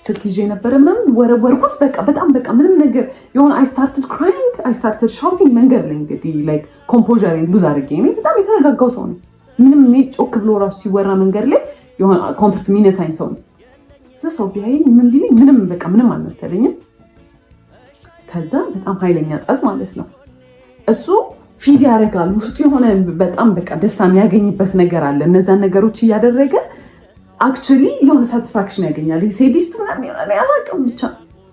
ስልክ ይዤ ነበረ ምናምን ወረወርኩት። በጣም ምንም ነገር የሆነ አይ ስታርትድ ክራይንግ አይ ስታርትድ ሻውቲንግ መንገድ ላይ እንግዲህ ላይክ ኮምፖዘሬን ሉዝ አድርጌ እኔ በጣም የተረጋጋው ሰው ነው። ምንም እኔ ጮክ ብሎ ራሱ ሲወራ መንገድ ላይ የሆነ ኮንፈርት የሚነሳኝ ሰው ነው። ሰው ቢያየኝ ምን ቢለኝ ምንም አልመሰለኝም። ከዛ በጣም ኃይለኛ ጸብ ማለት ነው። እሱ ፊድ ያደርጋል ውስጡ የሆነ በጣም ደስታ የሚያገኝበት ነገር አለ። እነዛን ነገሮች እያደረገ አክቹዋሊ የሆነ ሳቲስፋክሽን ያገኛል። ሴዲስት ምናምን ይሆናል አላውቅም ብቻ።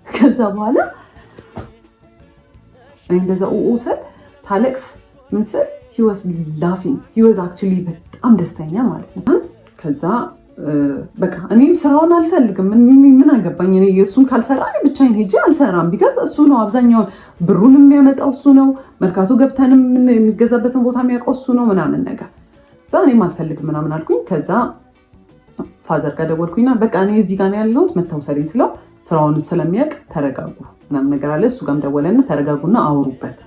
ከዛ በኋላ እንደዛ ስል ታለቅስ ምን ስል he was laughing he was actually በጣም ደስተኛ ማለት ነው። ከዛ በቃ እኔም ስራውን አልፈልግም ምን አገባኝ እኔ እሱን ካልሰራ እኔ ብቻዬን ሄጄ አልሰራም። ቢካዝ እሱ ነው አብዛኛውን ብሩን የሚያመጣው እሱ ነው። መርካቶ ገብተንም የሚገዛበትን ቦታ የሚያውቀው እሱ ነው ምናምን ነገር። እኔም አልፈልግም ምናምን አልኩኝ። ከዛ ፋዘር ጋር ደወልኩኝና በቃ እኔ እዚህ ጋር ነው ያለሁት መታወሰሪኝ ስለው ስራውን ስለሚያውቅ ተረጋጉ ምናምን ነገር አለ። እሱ ጋርም ደወለና ተረጋጉና አውሩበት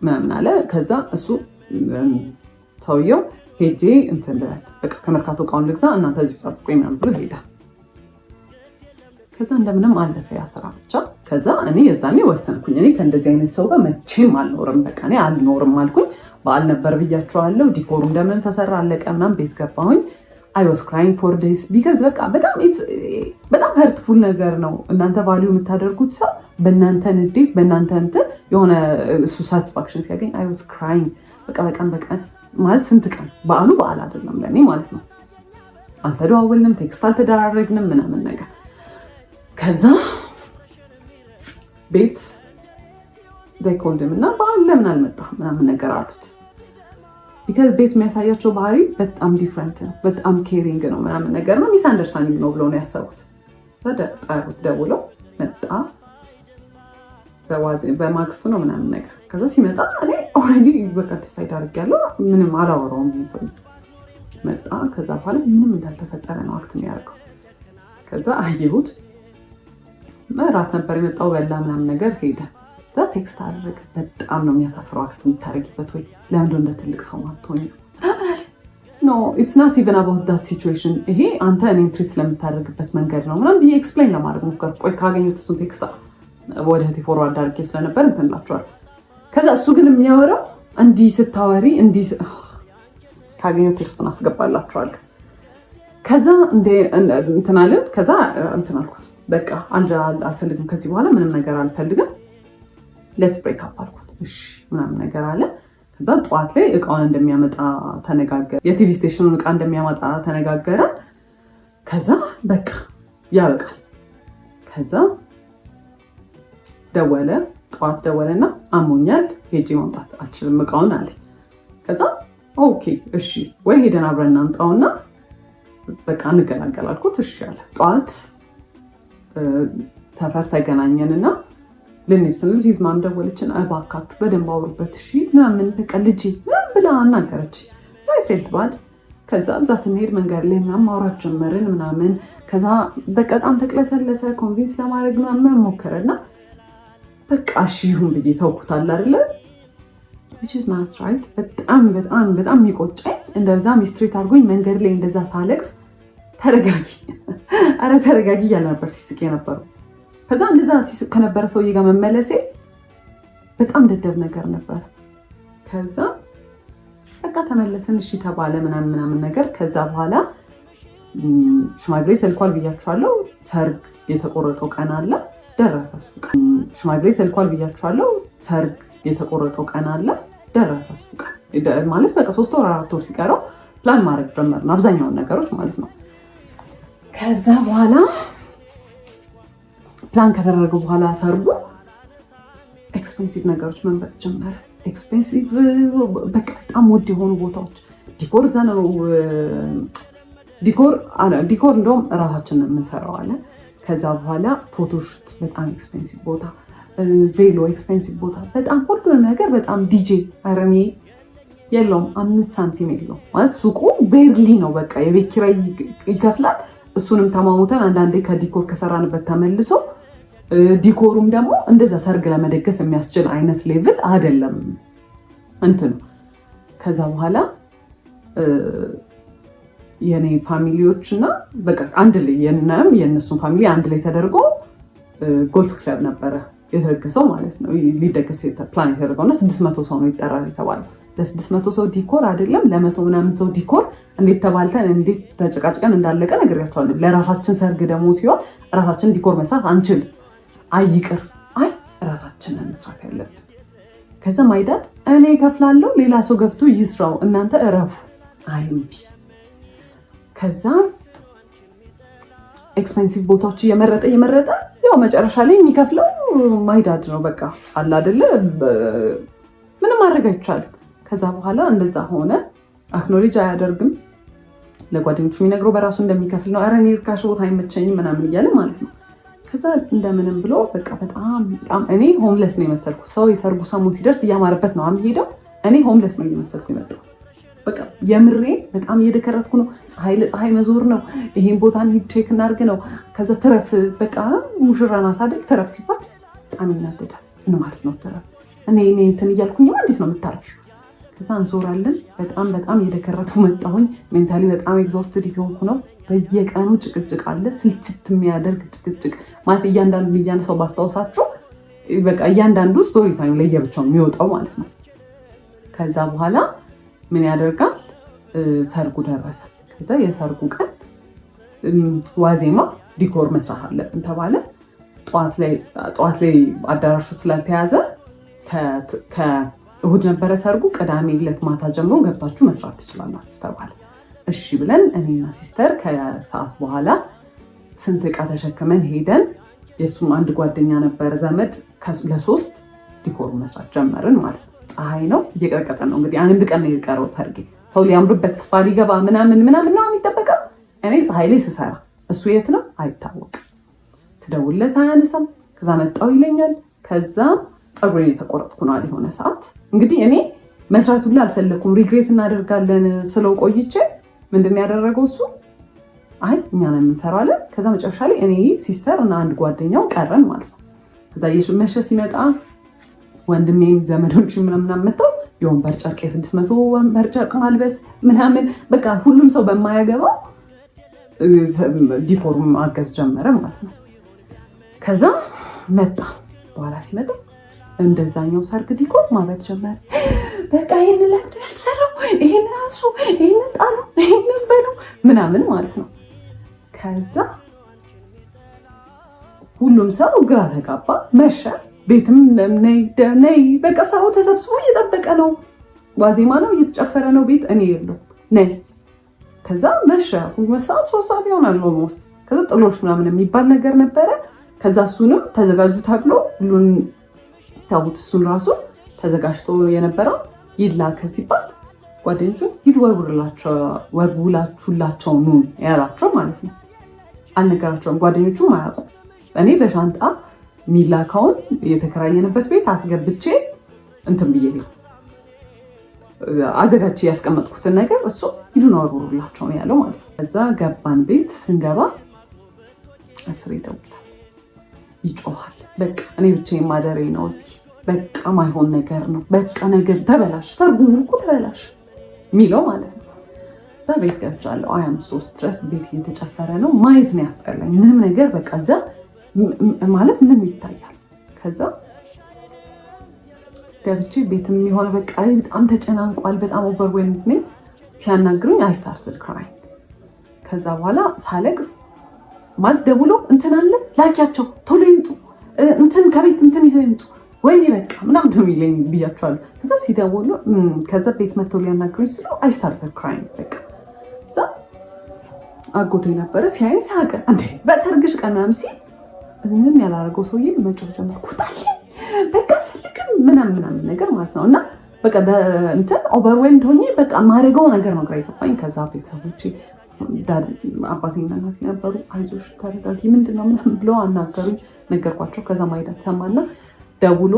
ምናምን አለ። ከዛ እሱ ሰውየው ሄጄ እንትን ልበል በቃ ከመርካቶ እቃውን ልግዛ እናንተ እዚሁ ጠብቁኝ ምናምን ብሎ ሄደ። ከዛ እንደምንም አለፈ ያ ስራ ብቻ። ከዛ እኔ የዛኔ ወሰንኩኝ እኔ ከእንደዚህ አይነት ሰው ጋር መቼም አልኖርም። በቃ እኔ አልኖርም አልኩኝ። በዓል ነበር ብያቸዋለሁ። ዲኮሩ እንደምን ተሰራ አለቀ ምናምን ቤት ገባሁኝ። I was crying for days because በቃ በጣም hurtful ነገር ነው። እናንተ ቫልዩ የምታደርጉት ሰው በእናንተ ንዴት በእናንተ እንትን የሆነ እሱ ሳቲስፋክሽን ሲያገኝ I was crying በቃ ማለት ስንት ቀን በዓል አይደለም ለኔ ማለት ነው። አልተደዋወልንም፣ ቴክስት አልተደራረግንም ምናምን ነገር። ከዛ ቤት they called him እና በዓል ለምን አልመጣህ ምናምን ነገር አሉት። ቢካዝ ቤት የሚያሳያቸው ባህሪ በጣም ዲፍረንት ነው። በጣም ኬሪንግ ነው ምናምን ነገር ነው። ሚስ አንደርስታንዲንግ ነው ብለው ነው ያሰቡት። ጠሩት፣ ደውለው መጣ። በማግስቱ ነው ምናምን ነገር። ከዛ ሲመጣ እኔ ኦልሬዲ በቃ ዲሳይድ አድርጌያለሁ። ምንም አላወራውም። ሰው መጣ። ከዛ በኋላ ምንም እንዳልተፈጠረ ነው አክት የሚያደርገው። ከዛ አየሁት። እራት ነበር የመጣው በላ ምናምን ነገር ሄደ። እዛ ቴክስት አደረገ። በጣም ነው የሚያሳፍረው አክት የምታደርጊበት ወይ ለምንድን እንደ ትልቅ ሰው ማትሆኝ ኖ ኢትስ ናት ኢቨን አባውት ዳት ሲቹዌሽን። ይሄ አንተ እኔን ትሪት ለምታደርግበት መንገድ ነው ምናምን ብዬ ኤክስፕሌን ለማድረግ ሞከርኩ። ቆይ ካገኙት እሱን ቴክስት ወደ እህቴ ፎርዋርድ አድርጌ ስለነበር እንትን እላቸዋለሁ። ከዛ እሱ ግን የሚያወራው እንዲህ ስታወሪ እንዲህ ካገኙት ቴክስቱን አስገባላቸዋለሁ። ከዛ እንትን አለን። ከዛ እንትን አልኩት በቃ አልፈልግም ከዚህ በኋላ ምንም ነገር አልፈልግም ሌትስ ብሬክ አፕ አልኩት። እሺ ምናምን ነገር አለ። ከዛ ጠዋት ላይ እቃውን እንደሚያመጣ ተነጋገረ። የቲቪ ስቴሽኑን እቃ እንደሚያመጣ ተነጋገረ። ከዛ በቃ ያበቃል። ከዛ ደወለ፣ ጠዋት ደወለና አሞኛል ሄጄ ማምጣት አልችልም እቃውን አለ። ከዛ ኦኬ እሺ ወይ ሄደን አብረን እናምጣውና በቃ እንገላገል አልኩት። እሺ አለ። ጠዋት ሰፈር ተገናኘንና ልንሄድ ስንል ሂዝማም ደወለችን። እባካችሁ በደንብ አውሩበት እሺ ምናምን በቃ ልጄ ምናምን ብላ አናገረች። ሳይፌልት ባድ። ከዛ እዛ ስንሄድ መንገድ ላይ ምናምን ማውራት ጀመርን ምናምን። ከዛ በጣም ተቅለሰለሰ። ኮንቪንስ ለማድረግ ምናምን ሞከረና በቃ እሺ ይሁን ብዬ ተውኩታል አይደለ which is not right። በጣም የሚቆጨኝ እንደዛ ሚስትሬት አድርጎኝ መንገድ ላይ እንደዛ ሳለቅስ ተረጋጊ አረ ተረጋጊ እያለ ነበር ሲስቅ የነበረው። ከዛ እንደዛ ሲስቅ ከነበረ ሰውዬ ጋር መመለሴ በጣም ደደብ ነገር ነበር። ከዛ በቃ ተመለስን እሺ ተባለ ምናምን ነገር። ከዛ በኋላ ሽማግሌ ተልኳል ብያችኋለሁ። ሰርግ የተቆረጠው ቀን አለ ደረሰ እሱ ቀን። ሽማግሌ ተልኳል ብያችኋለሁ። ሰርግ የተቆረጠው ቀን አለ ደረሰ እሱ ቀን። ማለት በቃ 3 ወር 4 ወር ሲቀረው ፕላን ማድረግ ጀመርን አብዛኛውን ነገሮች ማለት ነው። ከዛ በኋላ ፕላን ከተደረገ በኋላ ሰርጉ ኤክስፔንሲቭ ነገሮች መምረጥ ጀመረ። ኤክስፔንሲቭ በቃ በጣም ውድ የሆኑ ቦታዎች ዲኮር እዛ ነው። ዲኮር እንደውም እራሳችንን የምንሰራው አለ። ከዛ በኋላ ፎቶሹት በጣም ኤክስፔንሲቭ ቦታ፣ ቬሎ ኤክስፔንሲቭ ቦታ፣ በጣም ሁሉንም ነገር በጣም ዲጄ አረሜ የለውም 5 ሳንቲም የለውም ማለት ሱቁ ቤርሊ ነው። በቃ የቤት ኪራይ ይከፍላል። እሱንም ተማሙተን አንዳንዴ ከዲኮር ከሰራንበት ተመልሶ ዲኮሩም ደግሞ እንደዛ ሰርግ ለመደገስ የሚያስችል አይነት ሌቭል አይደለም እንትኑ። ከዛ በኋላ የኔ ፋሚሊዎች እና በቃ አንድ ላይ የነሱን ፋሚሊ አንድ ላይ ተደርጎ ጎልፍ ክለብ ነበረ የተደገሰው ማለት ነው። ሊደገስ ፕላን የተደረገውና 600 ሰው ነው ይጠራል የተባለው። ለ600 ሰው ዲኮር አይደለም ለ100 ምናምን ሰው ዲኮር እንዴት ተባልተን እንዴት ተጨቃጭቀን እንዳለቀ ነግሬያቸዋለሁ። ለራሳችን ሰርግ ደግሞ ሲሆን ራሳችን ዲኮር መስራት አንችል። አይቅር አይ ራሳችንን መስራት ያለብን። ከዛ ማይዳድ እኔ ከፍላለሁ ሌላ ሰው ገብቶ ይስራው እናንተ እረፉ። አይምቢ። ከዛ ኤክስፔንሲቭ ቦታዎች እየመረጠ ያው መጨረሻ ላይ የሚከፍለው ማይዳድ ነው። በቃ አለ አይደለ ምንም ማድረግ አይቻልም። ከዛ በኋላ እንደዛ ሆነ። አክኖሌጅ አያደርግም። ለጓደኞቹ የሚነግረው በራሱ እንደሚከፍል ነው። ኧረ እኔ ርካሽ ቦታ አይመቸኝም ምናምን እያለ ማለት ነው። ከዛ እንደምንም ብሎ በቃ በጣም እኔ ሆምለስ ነው የመሰልኩት። ሰው የሰርጉ ሰሞን ሲደርስ እያማረበት ነው የሚሄደው። እኔ ሆምለስ ነው እየመሰልኩ የመጣው። በቃ የምሬ በጣም እየደከረትኩ ነው። ፀሐይ ለፀሐይ መዞር ነው። ይሄን ቦታ ሂድ ቼክ እናድርግ ነው። ከዛ ትረፍ በቃ ሙሽራ ናት አይደል? ትረፍ ሲባል በጣም ይናደዳል። ምን ማለት ነው ትረፍ? እኔ እንትን እያልኩኝ እንዴት ነው የምታርፊው? ከዛ እንዞራለን። በጣም እየደከረትኩ መጣሁኝ። ሜንታሊ በጣም ኤግዞስትድ እየሆንኩ ነው። በየቀኑ ጭቅጭቅ አለ። ስልችት የሚያደርግ ጭቅጭቅ ማለት እያንዳንዱ እያነሳው ባስታውሳችሁ በቃ እያንዳንዱ ስቶሪ ታይም ለየብቻው የሚወጣው ማለት ነው። ከዛ በኋላ ምን ያደርጋል? ሰርጉ ደረሰ። ከዛ የሰርጉ ቀን ዋዜማ ዲኮር መስራት አለብን ተባለ። ጠዋት ላይ አዳራሹ ስላልተያዘ ከእሁድ ነበረ ሰርጉ። ቅዳሜ ዕለት ማታ ጀምሮ ገብታችሁ መስራት ትችላላችሁ ተባለ። እሺ ብለን እኔና ሲስተር ከሰዓት በኋላ ስንት ዕቃ ተሸክመን ሄደን የሱም አንድ ጓደኛ ነበረ ዘመድ ለ3 ዲኮር መስራት ጀመርን ማለት ነው። ፀሐይ ነው እየቀረቀጠ ነው እንግዲህ አንድ ቀን ነው የቀረው ሰርጌ። ሰው ሊያምርበት ተስፋ ሊገባ ምናምን ነው የሚጠበቀው። እኔ ፀሐይ ላይ ስሰራ እሱ የት ነው አይታወቅም። ስደውልለት አያነሳም። ከዛ መጣው ይለኛል። ከዛ ፀጉሬን የተቆረጥኩ ነው የሆነ ሰዓት እንግዲህ እኔ መስራት ሁሉ አልፈለኩም። ሪግሬት እናደርጋለን ስለው ቆይቼ ምንድን ያደረገው እሱ አይ እኛ ነን የምንሰራው አለ። ከዛ መጨረሻ ላይ እኔ ሲስተር እና አንድ ጓደኛው ቀረን ማለት ነው። ከዛ መሸ ሲመጣ ወንድሜም ዘመዶች ምናምን መጥተው የወንበር ጨርቅ የ600 ወንበር ጨርቅ ማልበስ ምናምን በቃ ሁሉም ሰው በማያገባው ዲኮር ማገዝ ጀመረ ማለት ነው። ከዛ መጣ በኋላ ሲመጣ እንደዛኛው ሰርግ ዲኮር ማለት ጀመረ። በቃ ይሄን ለምድ ያልተሰራው ይሄን ራሱ ይሄን ጣሉ ይሄን በሉ ምናምን ማለት ነው። ከዛ ሁሉም ሰው ግራ ተጋባ። መሸ። ቤትም ነይ በቃ ሰው ተሰብስቦ እየጠበቀ ነው። ዋዜማ ነው እየተጨፈረ ነው ቤት እኔ የለው ነይ ከዛ መሸ 2 ሰዓት 3 ሰዓት ይሆናል ኦልሞስት ከዛ ጥሎሽ ምናምን የሚባል ነገር ነበረ ከዛ እሱንም ተዘጋጁ ተብሎ ሁሉን ታውት እሱን ራሱ ተዘጋጅቶ የነበረው ይላከ ሲባል ጓደኞቹ ሂድ ወርውላችሁላቸው ነው ያላቸው ማለት ነው አልነገራቸውም ጓደኞቹ ማያውቁ እኔ በሻንጣ ሚላካውን የተከራየንበት ቤት አስገብቼ እንትን ብዬ ነው አዘጋጅቼ ያስቀመጥኩትን ነገር እሱ ሂዱ ነው ወርውላቸው ነው ያለው ማለት ነው ከዛ ገባን ቤት ስንገባ አስሬ ይደውላል ይጮሃል በቃ እኔ ብቻዬን ማደሬ ነው እዚህ በቃ ማይሆን ነገር ነው በቃ ነገር ተበላሽ ሰርጉን እኮ ተበላሽ ሚለው ማለት ነው እዛ ቤት ገብቻለሁ አያም 3 ድረስ ቤት እየተጨፈረ ነው ማየት ነው ያስጠላኝ ምንም ነገር በቃ እዛ ማለት ምን ይታያል ከዛ ገብቼ ቤትም የሆነ በቃ በጣም ተጨናንቋል በጣም ኦቨርዌልምድ ነኝ ሲያናግሩኝ I started crying ከዛ በኋላ ሳለቅስ ማለት ደውሎ እንትን አለ ላኪያቸው ቶሎ ይምጡ እንትን ከቤት እንትን ይዘው ይምጡ ወይኔ በቃ ምናምን ነው የሚለኝ ብያቸዋለሁ ከዛ ሲደውሉ ከዛ ቤት መጥተው ሊያናግሩኝ ስለው I started crying በቃ እዛ አጎቴ ነበረ ሲያይ ሳቀ እንዴ በሰርግሽ ቀን ምናምን ሲል ምንም ያላረገው ሰውዬ መጮህ ጀመርኩት በቃ ፈልግም ምናምን ነገር ማለት ነው እና በቃ እንትን ኦቨርዌልምድ ሆኜ በቃ ማረገው ነገር ነው ግራ ይገባኝ ከዛ ቤተሰቦቼ አባቴና እናቴ ነበሩ አይዞሽ ተረጋጊ ምንድነው ምናምን ብለው አናገሩኝ ነገርኳቸው ከዛ ማይዳት ሰማና ደውሎ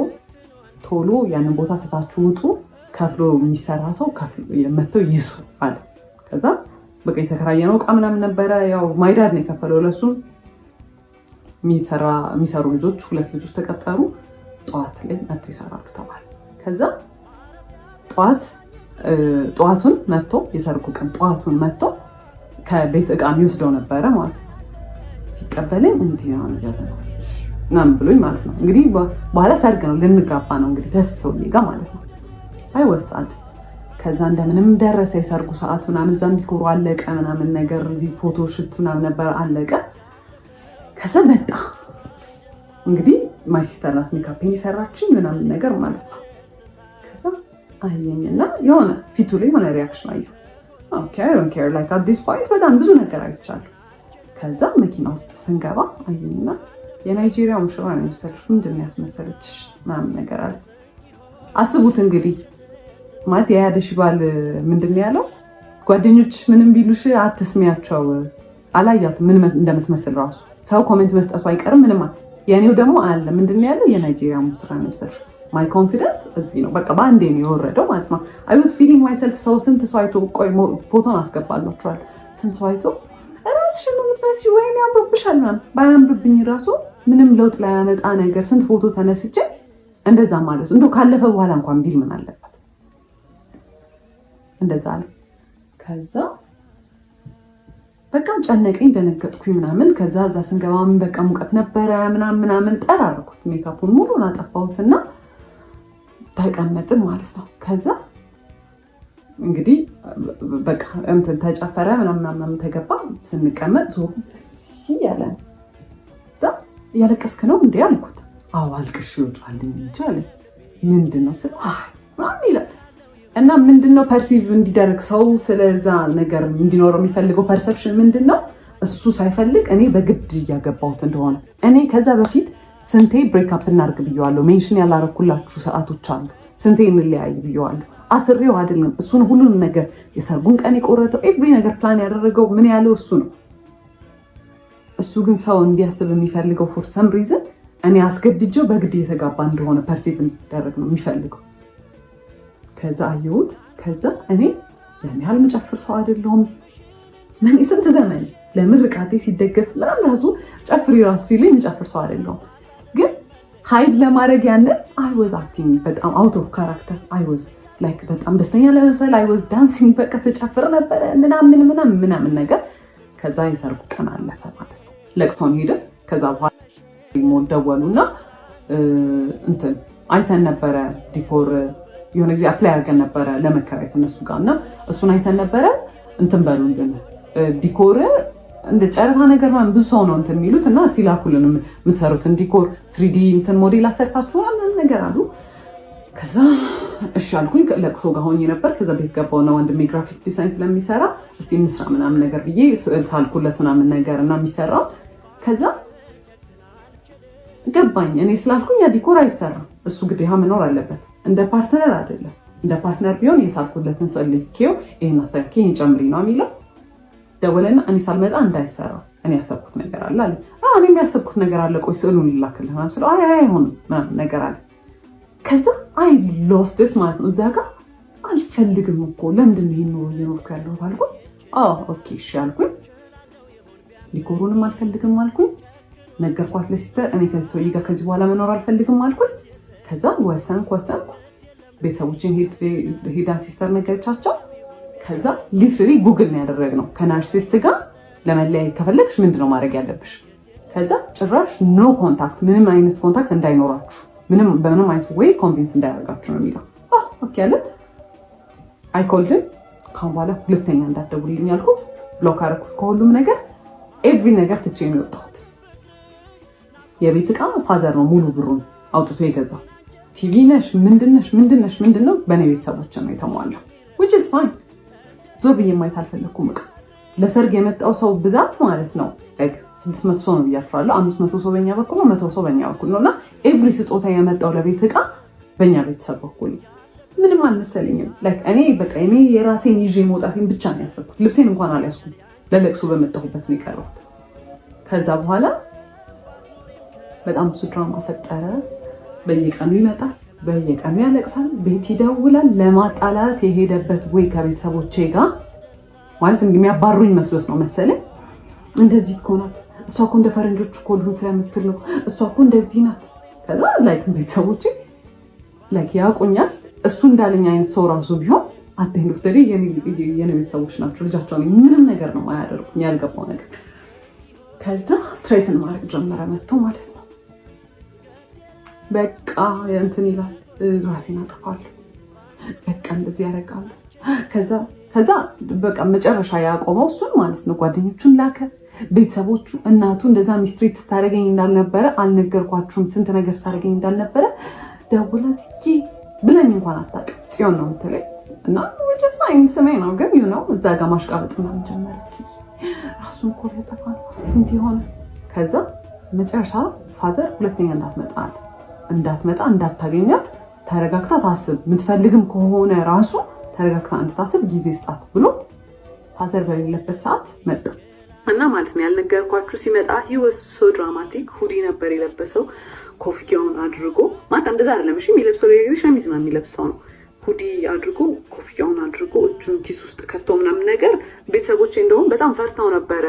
ቶሎ ያንን ቦታ ተታችሁ ውጡ ከፍሎ የሚሰራ ሰው ከፍሎ መጥተው ይሱ አለ ከዛ በቃ የተከራየነው ዕቃ ምናምን ነበረ ያው ማይዳድ ነው የከፈለው ለሱም የሚሰሩ ልጆች 2 ልጆች ተቀጠሩ ጧት ላይ መጥተው ይሰራሉ ተባለ ከዛ ጧቱን መጥቶ የሰርጉ ቀን ጧቱን መጥቶ ከቤት ዕቃ የሚወስደው ነበረ ማለት ነው ሲቀበለኝ እንዲህ ነው ነገር ነው ናም ብሎኝ ማለት ነው እንግዲህ በኋላ ሰርግ ነው ልንጋባ ነው እንግዲህ ከሰውዬ ጋር ማለት ነው አይወሳድ ከዛ እንደምንም ደረሰ የሰርጉ ሰዓት ምናምን ዛም ዲኮሩ አለቀ ምናምን ነገር እዚህ ፎቶ ሹት ምናምን ነበር አለቀ ከዛ መጣ እንግዲህ ማይ ሲስተር ናት ሜካፔን ይሰራችኝ ምናምን ነገር ማለት ነው ከዛ አየኝና የሆነ ፊቱ ላይ የሆነ ሪአክሽን አየሁ ኦኬ I don't care like at this point በጣም ብዙ ነገር አይቻለሁ ከዛ መኪና ውስጥ ስንገባ አየኝና የናይጄሪያ ሙሽራ ነው መሰለሽ ምንድነው ያስመሰለች ምናምን ነገር አለ አስቡት እንግዲህ ማለት ያያደሽ ባል ምንድነው ያለው ጓደኞች ምንም ቢሉሽ አትስሚያቸው አላያት ምን እንደምትመስል ራሱ ሰው ኮሜንት መስጠቱ አይቀርም ምንም የኔው ደግሞ አለ ምንድነው ያለው የናይጄሪያ ሙሽራ ነው መሰለሽ my confidence እዚህ ነው በቃ ባንዴ ነው የወረደው ማለት ነው I was feeling myself ሰው ስንት ሰው አይቶ ቆይ ፎቶን አስገባላችኋል ስንት ሰው አይቶ ራስሽን ነው የምትመስዪው ወይኔ ያምርብሻል ምናምን ባያምርብኝ ራሱ ምንም ለውጥ ላይ ያመጣ ነገር ስንት ፎቶ ተነስቼ እንደዛ ማለት እንደው ካለፈ በኋላ እንኳን ቢል ምን አለበት እንደዛ አለ ከዛ በቃ ጨነቀኝ ደነገጥኩኝ ምናምን ከዛ እዛ ስንገባም በቃ ሙቀት ነበረ ምናምን ጠራርኩት ሜካፑን ሙሉን አጠፋሁትና ተቀመጥን ማለት ነው ከዛ እንግዲህ በቃ እንትን ተጨፈረ ምናምን ተገባ ስንቀመጥ ዞር ሲያለ ዛ ያለቀስክ ነው እንዴ አልኩት አዎ አልቅሽ ይወጣልኝ እንጂ አለ ምንድነው ስለ ምናምን ይላል እና ምንድነው ፐርሲቭ እንዲደረግ ሰው ስለዛ ነገር እንዲኖረው የሚፈልገው ፐርሰፕሽን ምንድነው እሱ ሳይፈልግ እኔ በግድ እያገባሁት እንደሆነ እኔ ከዛ በፊት ስንቴ ብሬክ አፕ እናርግ ብየዋለሁ ሜንሽን ያላረኩላችሁ ሰዓቶች አሉ ስንቴ እንለያይ ብየዋለሁ አስሬው አይደለም እሱን ሁሉን ነገር የሰርጉን ቀን የቆረጠው ኤቭሪ ነገር ፕላን ያደረገው ምን ያለው እሱ ነው እሱ ግን ሰው እንዲያስብ የሚፈልገው for some reason እኔ አስገድጄው በግድ የተጋባ እንደሆነ ፐርሲቭ እንዲደረግ ነው የሚፈልገው ከዛ አየሁት ከዛ እኔ ያን ያህል መጨፍር ሰው አይደለሁም ምን ስንት ዘመን ለምርቃቴ ሲደገስ ምናምን ራሱ ጨፍሪ ራሱ ሲለኝ መጨፍር ሰው አይደለሁም ግን ሃይድ ለማድረግ ያንን I was acting በጣም out of character I was like በጣም ደስተኛ ለመሰል I was dancing በቃ ስጨፍር ነበር ምናምን ነገር ከዛ የሰርጉ ቀን አለፈ ማለት ነው ለቅሶን ሄደ ከዛ በኋላ ደወሉና እንትን አይተን ነበረ ዲኮር የሆነ ጊዜ አፕላይ አድርገን ነበረ ለመከራየት እነሱ ጋርና እሱን አይተን ነበረ እንትን በሉልን ዲኮር እንደ ጨረታ ነገር ማን ብዙ ሰው ነው እንትን የሚሉት እና እስቲ ላኩልን የምትሰሩትን ዲኮር 3D እንትን ሞዴል አሰርታችኋል ነገር አሉ ከዛ እሺ አልኩኝ። ለቅሶ ጋር ሆኜ ነበር። ከዛ ቤት ገባውና ወንድሜ ግራፊክ ዲዛይን ስለሚሰራ እስቲ እንስራ ምናምን ነገር ብዬ ሳልኩለት ምናምን ነገር እና የሚሰራው ከዛ ገባኝ። እኔ ስላልኩኝ ያ ዲኮር አይሰራም፣ እሱ ግዴታ መኖር አለበት። እንደ ፓርትነር አይደለም። እንደ ፓርትነር ቢሆን የሳልኩለትን ሰልኬው ይሄን አስተካክዬ ይሄን ጨምሪ ነው የሚለው። ደወለና እኔ ሳልመጣ እንዳይሰራ እኔ ያሰብኩት ነገር አለ አለ። እኔ የሚያሰብኩት ነገር አለ፣ ቆይ ስዕሉን ልላክልህ ምናምን ስለው አይ አይሆንም ምናምን ነገር አለ። ከዛ አይ ሎስት ኢት ማለት ነው። እዛ ጋር አልፈልግም እኮ ለምንድን ነው ይሄን ኑሮ እየኖርኩ ያለሁት አልኩኝ። ኦኬ እሺ አልኩኝ። ዲኮሩንም አልፈልግም አልኩኝ። ነገርኳት ለሲስተር፣ እኔ ከዚህ ሰውዬ ጋር ከዚህ በኋላ መኖር አልፈልግም አልኩኝ። ከዛ ወሰንኩ። ቤተሰቦችን ሄዳ ሲስተር ነገረቻቸው። ከዛ ሊትራሊ ጉግል ነው ያደረግነው ከናርሲስት ጋር ለመለያየት ከፈለግሽ ምንድነው ማድረግ ያለብሽ? ከዛ ጭራሽ ኖ ኮንታክት፣ ምንም አይነት ኮንታክት እንዳይኖራችሁ፣ በምንም አይነት ወይ ኮንቪንስ እንዳያደርጋችሁ ነው የሚለው። ኦኬ አለ። አይኮልድን ካሁን በኋላ ሁለተኛ እንዳትደውልልኝ አልኩት። ብሎክ አደረኩት ከሁሉም ነገር። ኤቭሪ ነገር ትቼ ነው የወጣሁት። የቤት ዕቃ ፋዘር ነው ሙሉ ብሩን አውጥቶ የገዛው። ቲቪ ነሽ ምንድነው በእኔ ቤተሰቦች ነው የተሟላው። which is fine። ዞር ብዬ ማየት አልፈለኩም። ዕቃ ለሰርግ የመጣው ሰው ብዛት ማለት ነው 600 ሰው ነው ብያችኋለሁ። 500 ሰው በእኛ በኩል ነው፣ 100 ሰው በእኛ በኩል ነው። እና ኤቭሪ ስጦታ የመጣው ለቤት ዕቃ በእኛ ቤተሰብ በኩል ምንም አልመሰለኝም። እኔ የራሴን ይዤ መውጣቴን ብቻ ነው ያሰብኩት። ልብሴን እንኳን አልያዝኩም። ለለቅሶ በመጣሁበት ነው የቀረሁት። ከዛ በኋላ በጣም ብዙ ድራማ ፈጠረ። በየቀኑ ይመጣል፣ በየቀኑ ያለቅሳል፣ ቤት ይደውላል። ለማጣላት የሄደበት ወይ ከቤተሰቦቼ ጋር ማለት የሚያባሩኝ መስሎት ነው መሰለኝ። እንደዚህ እኮ ናት እሷ እኮ እንደ ፈረንጆች እኮ ልሁን ስለምትል ነው እሷ እኮ እንደዚህ ናት። ከዛ ቤተሰቦቼ ያውቁኛል። እሱ እንዳለኝ አይነት ሰው ራሱ ቢሆን አትሄዱት ደሬ የኔ ቤተሰቦች ናቸው። ልጃቸው ምንም ነገር ነው ማያደርጉኝ፣ ያልገባው ነገር። ከዛ ትሬትን ማድረግ ጀመረ መጥቶ ማለት ነው። በቃ እንትን ይላል፣ ራሴን አጠፋለሁ፣ በቃ እንደዚህ ያደርጋሉ። ከዛ በቃ መጨረሻ ያቆመው እሱን ማለት ነው። ጓደኞቹን ላከ፣ ቤተሰቦቹ፣ እናቱ እንደዛ ሚስትሪት ስታደርገኝ እንዳልነበረ አልነገርኳችሁም፣ ስንት ነገር ስታደርገኝ እንዳልነበረ ደውላ ብለኝ እንኳን አታውቅም። ጽዮን ነው የምትለኝ እና ወጭስ ማይን ስሜ ነው ግን እዛ ጋር ማሽቃበጥ ምናምን ጀመረች። ራሱን እኮ ሊያጠፋ ነው እንዲህ ሆነ። ከዛ መጨረሻ ፋዘር ሁለተኛ እንዳትመጣ እንዳታገኛት፣ ተረጋግታ ታስብ፣ የምትፈልግም ከሆነ ራሱ ተረጋግታ እንድታስብ ጊዜ ስጣት ብሎ ፋዘር በሌለበት ሰዓት መጣ እና ማለት ነው ያልነገርኳችሁ ሲመጣ he was so dramatic። ሁዲ ነበር የለበሰው፣ ኮፍያውን አድርጎ ማታ እንደዛ አይደለም እሺ የሚለብሰው፣ ሸሚዝ ነው የሚለብሰው ነው። ሁዲ አድርጎ ኮፍያውን አድርጎ እጁን ኪስ ውስጥ ከቶ ምናምን ነገር። ቤተሰቦቼ እንደውም በጣም ፈርተው ነበረ፣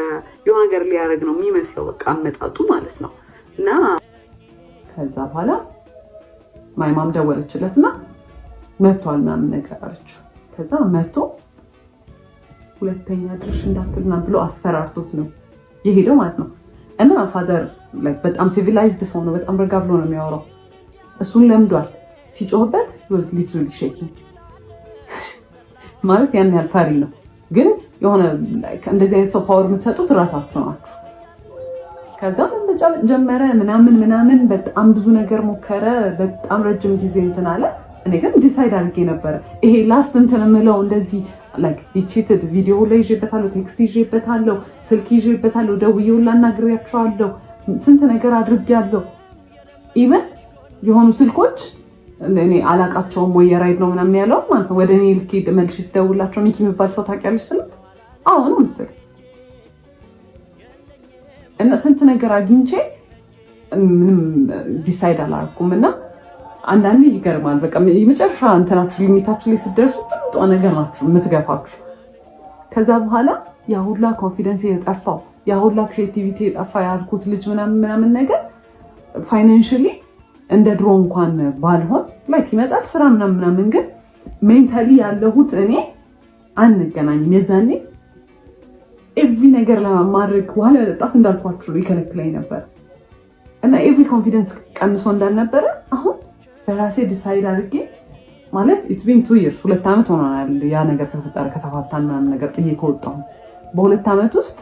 የሆነ ነገር ሊያደርግ ነው የሚመስለው በቃ አመጣጡ ማለት ነው። እና ከዛ በኋላ ማይማም ደወለችለትና መጥቷል ምናምን ነገር አለችው። ከዛ መጥቶ ሁለተኛ ድርሽ እንዳትልና ብሎ አስፈራርቶት ነው የሄደው ማለት ነው። እና ፋዘር በጣም ሲቪላይዝድ ሰው ነው፣ በጣም ረጋ ብሎ ነው የሚያወራው። እሱን ለምዷል። ሲጮህበት was literally shaking ማለት ያን ያህል ፈሪ ነው። ግን የሆነ እንደዚህ አይነት ሰው ፓወር የምትሰጡት እራሳችሁ ናችሁ። ከዛ መጫወት ጀመረ ምናምን በጣም ብዙ ነገር ሞከረ። በጣም ረጅም ጊዜ እንትን አለ። እኔ ግን ዲሳይድ አድርጌ ነበር ይሄ ላስት እንትን የምለው እንደዚህ ዲቺትድ ቪዲዮ ላይ ይዤበታለሁ፣ ቴክስት ይዤበታለሁ፣ ስልክ ይዤበታለሁ፣ ደውዬውን ላናግሬያቸዋለሁ፣ ስንት ነገር አድርጌያለሁ። ኢቨን የሆኑ ስልኮች እኔ አላቃቸውም ወይ የራይድ ነው ምናምን ያለው ማለት ነው። ወደ እኔ ልክ መልሼ ስደውላቸው ሚኪ የሚባል ሰው ታውቂያለሽ ስል አሁን ምትል እና ስንት ነገር አግኝቼ ምንም ዲሳይድ አላደረኩም። እና አንዳንዴ ይገርማል። በቃ የመጨረሻ እንትናችሁ ሊሚታችሁ ላይ ስትደርሱ ጥሩ ነገር ናችሁ የምትገፋችሁ። ከዛ በኋላ ያ ሁላ ኮንፊደንስ የጠፋው ያ ሁላ ክሬቲቪቲ የጠፋ ያልኩት ልጅ ምናምን ነገር ፋይናንሻሊ እንደ ድሮ እንኳን ባልሆን ይመጣል ስራ ምናምን ግን ሜንታሊ ያለሁት እኔ አንገናኝም። የዛኔ ኤቭሪ ነገር ለማድረግ በኋላ መጠጣት እንዳልኳችሁ ይከለክለኝ ነበር እና ኤቭሪ ኮንፊደንስ ቀንሶ እንዳልነበረ አሁን በራሴ ዲሳይድ አድርጌ ማለት it's been 2 years 2 ዓመት ሆኗል ያ ነገር ከተፈጠረ ከተፋታን ምናምን ነገር ጥዬ ከወጣሁ በ2 ዓመት ውስጥ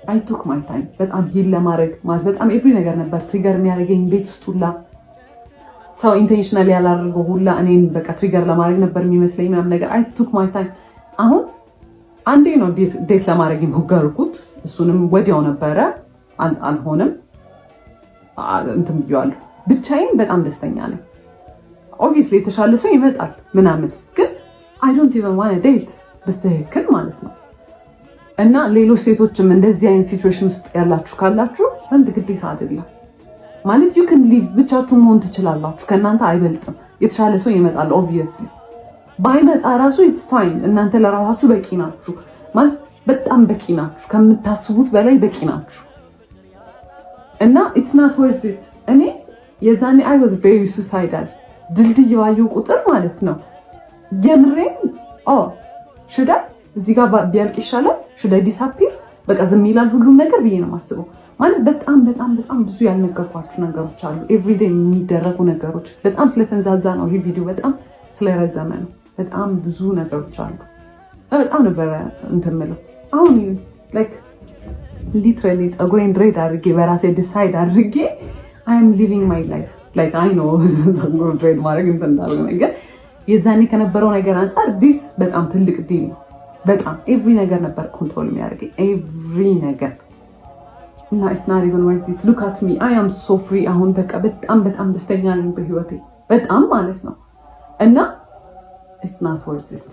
I took my time በጣም ሂል ለማድረግ ማለት በጣም ኤቭሪ ነገር ነበር ትሪገር የሚያደርገኝ ቤት ውስጥ ሁላ ሰው ኢንቴንሽናሊ ያላደረገው ሁላ እኔን በቃ ትሪገር ለማድረግ ነበር የሚመስለኝ ምናምን ነገር አይ ቱክ ማይ ታይም። አሁን አንዴ ነው ዴት ለማድረግ የሞከርኩት እሱንም ወዲያው ነበረ አልሆነም እንትን ብያለሁ። ብቻዬን በጣም ደስተኛ ነኝ። ኦብቪየስሊ የተሻለ ሰው ይመጣል ምናምን ግን አይ ዶንት ኢቨን ዋንት ዴት በስተክል ማለት ነው። እና ሌሎች ሴቶችም እንደዚህ አይነት ሲቹዌሽን ውስጥ ያላችሁ ካላችሁ ወንድ ግዴታ አይደለም ማለት you can live ብቻችሁ መሆን ትችላላችሁ። ከእናንተ አይበልጥም። የተሻለ ሰው ይመጣል ኦብቪየስሊ ባይመጣ ራሱ it's fine። እናንተ ለራሳችሁ በቂ ናችሁ ማለት በጣም በቂ ናችሁ። ከምታስቡት በላይ በቂ ናችሁ። እና it's not worth it። እኔ የዛኔ I was very suicidal ድልድይ ባየሁ ቁጥር ማለት ነው የምሬን should I እዚህ ጋር ቢያልቅ ይሻላል should I disappear በቃ ዝም ይላል ሁሉም ነገር ብዬ ነው የማስበው። ማለት በጣም በጣም በጣም ብዙ ያልነገርኳችሁ ነገሮች አሉ። ኤቭሪዴይ የሚደረጉ ነገሮች በጣም ስለተንዛዛ ነው ይሄ ቪዲዮ በጣም ስለረዘመ ነው። በጣም ብዙ ነገሮች አሉ። በጣም ነበር እንትን የምለው አሁን like literally ፀጉሬን ድሬድ አድርጌ በራሴ ዲሳይድ አድርጌ I am living my life like I know ፀጉሬን ድሬድ ማድረግ እንትን እንዳለ ነገር የዛኔ ከነበረው ነገር አንፃር this በጣም ትልቅ ዲል ነው። በጣም ኤቭሪ ነገር ነበር ኮንትሮል የሚያደርገኝ ኤቭሪ ነገር እና it's not even worth it. Look at me I am so free አሁን በቃ በጣም በጣም ደስተኛ ነኝ በህይወቴ በጣም ማለት ነው። እና it's not worth it.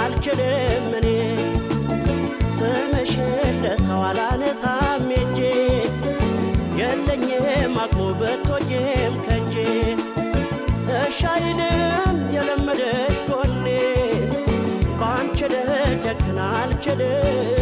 አልችልም እኔ ስምሽን ለተዋላነ ታሜጄ የለኝም አቅሙ ብትወጂም ከጄ እሻይንም የለመደሽ ጎኔ ባንቺ ልጨክን አልችልም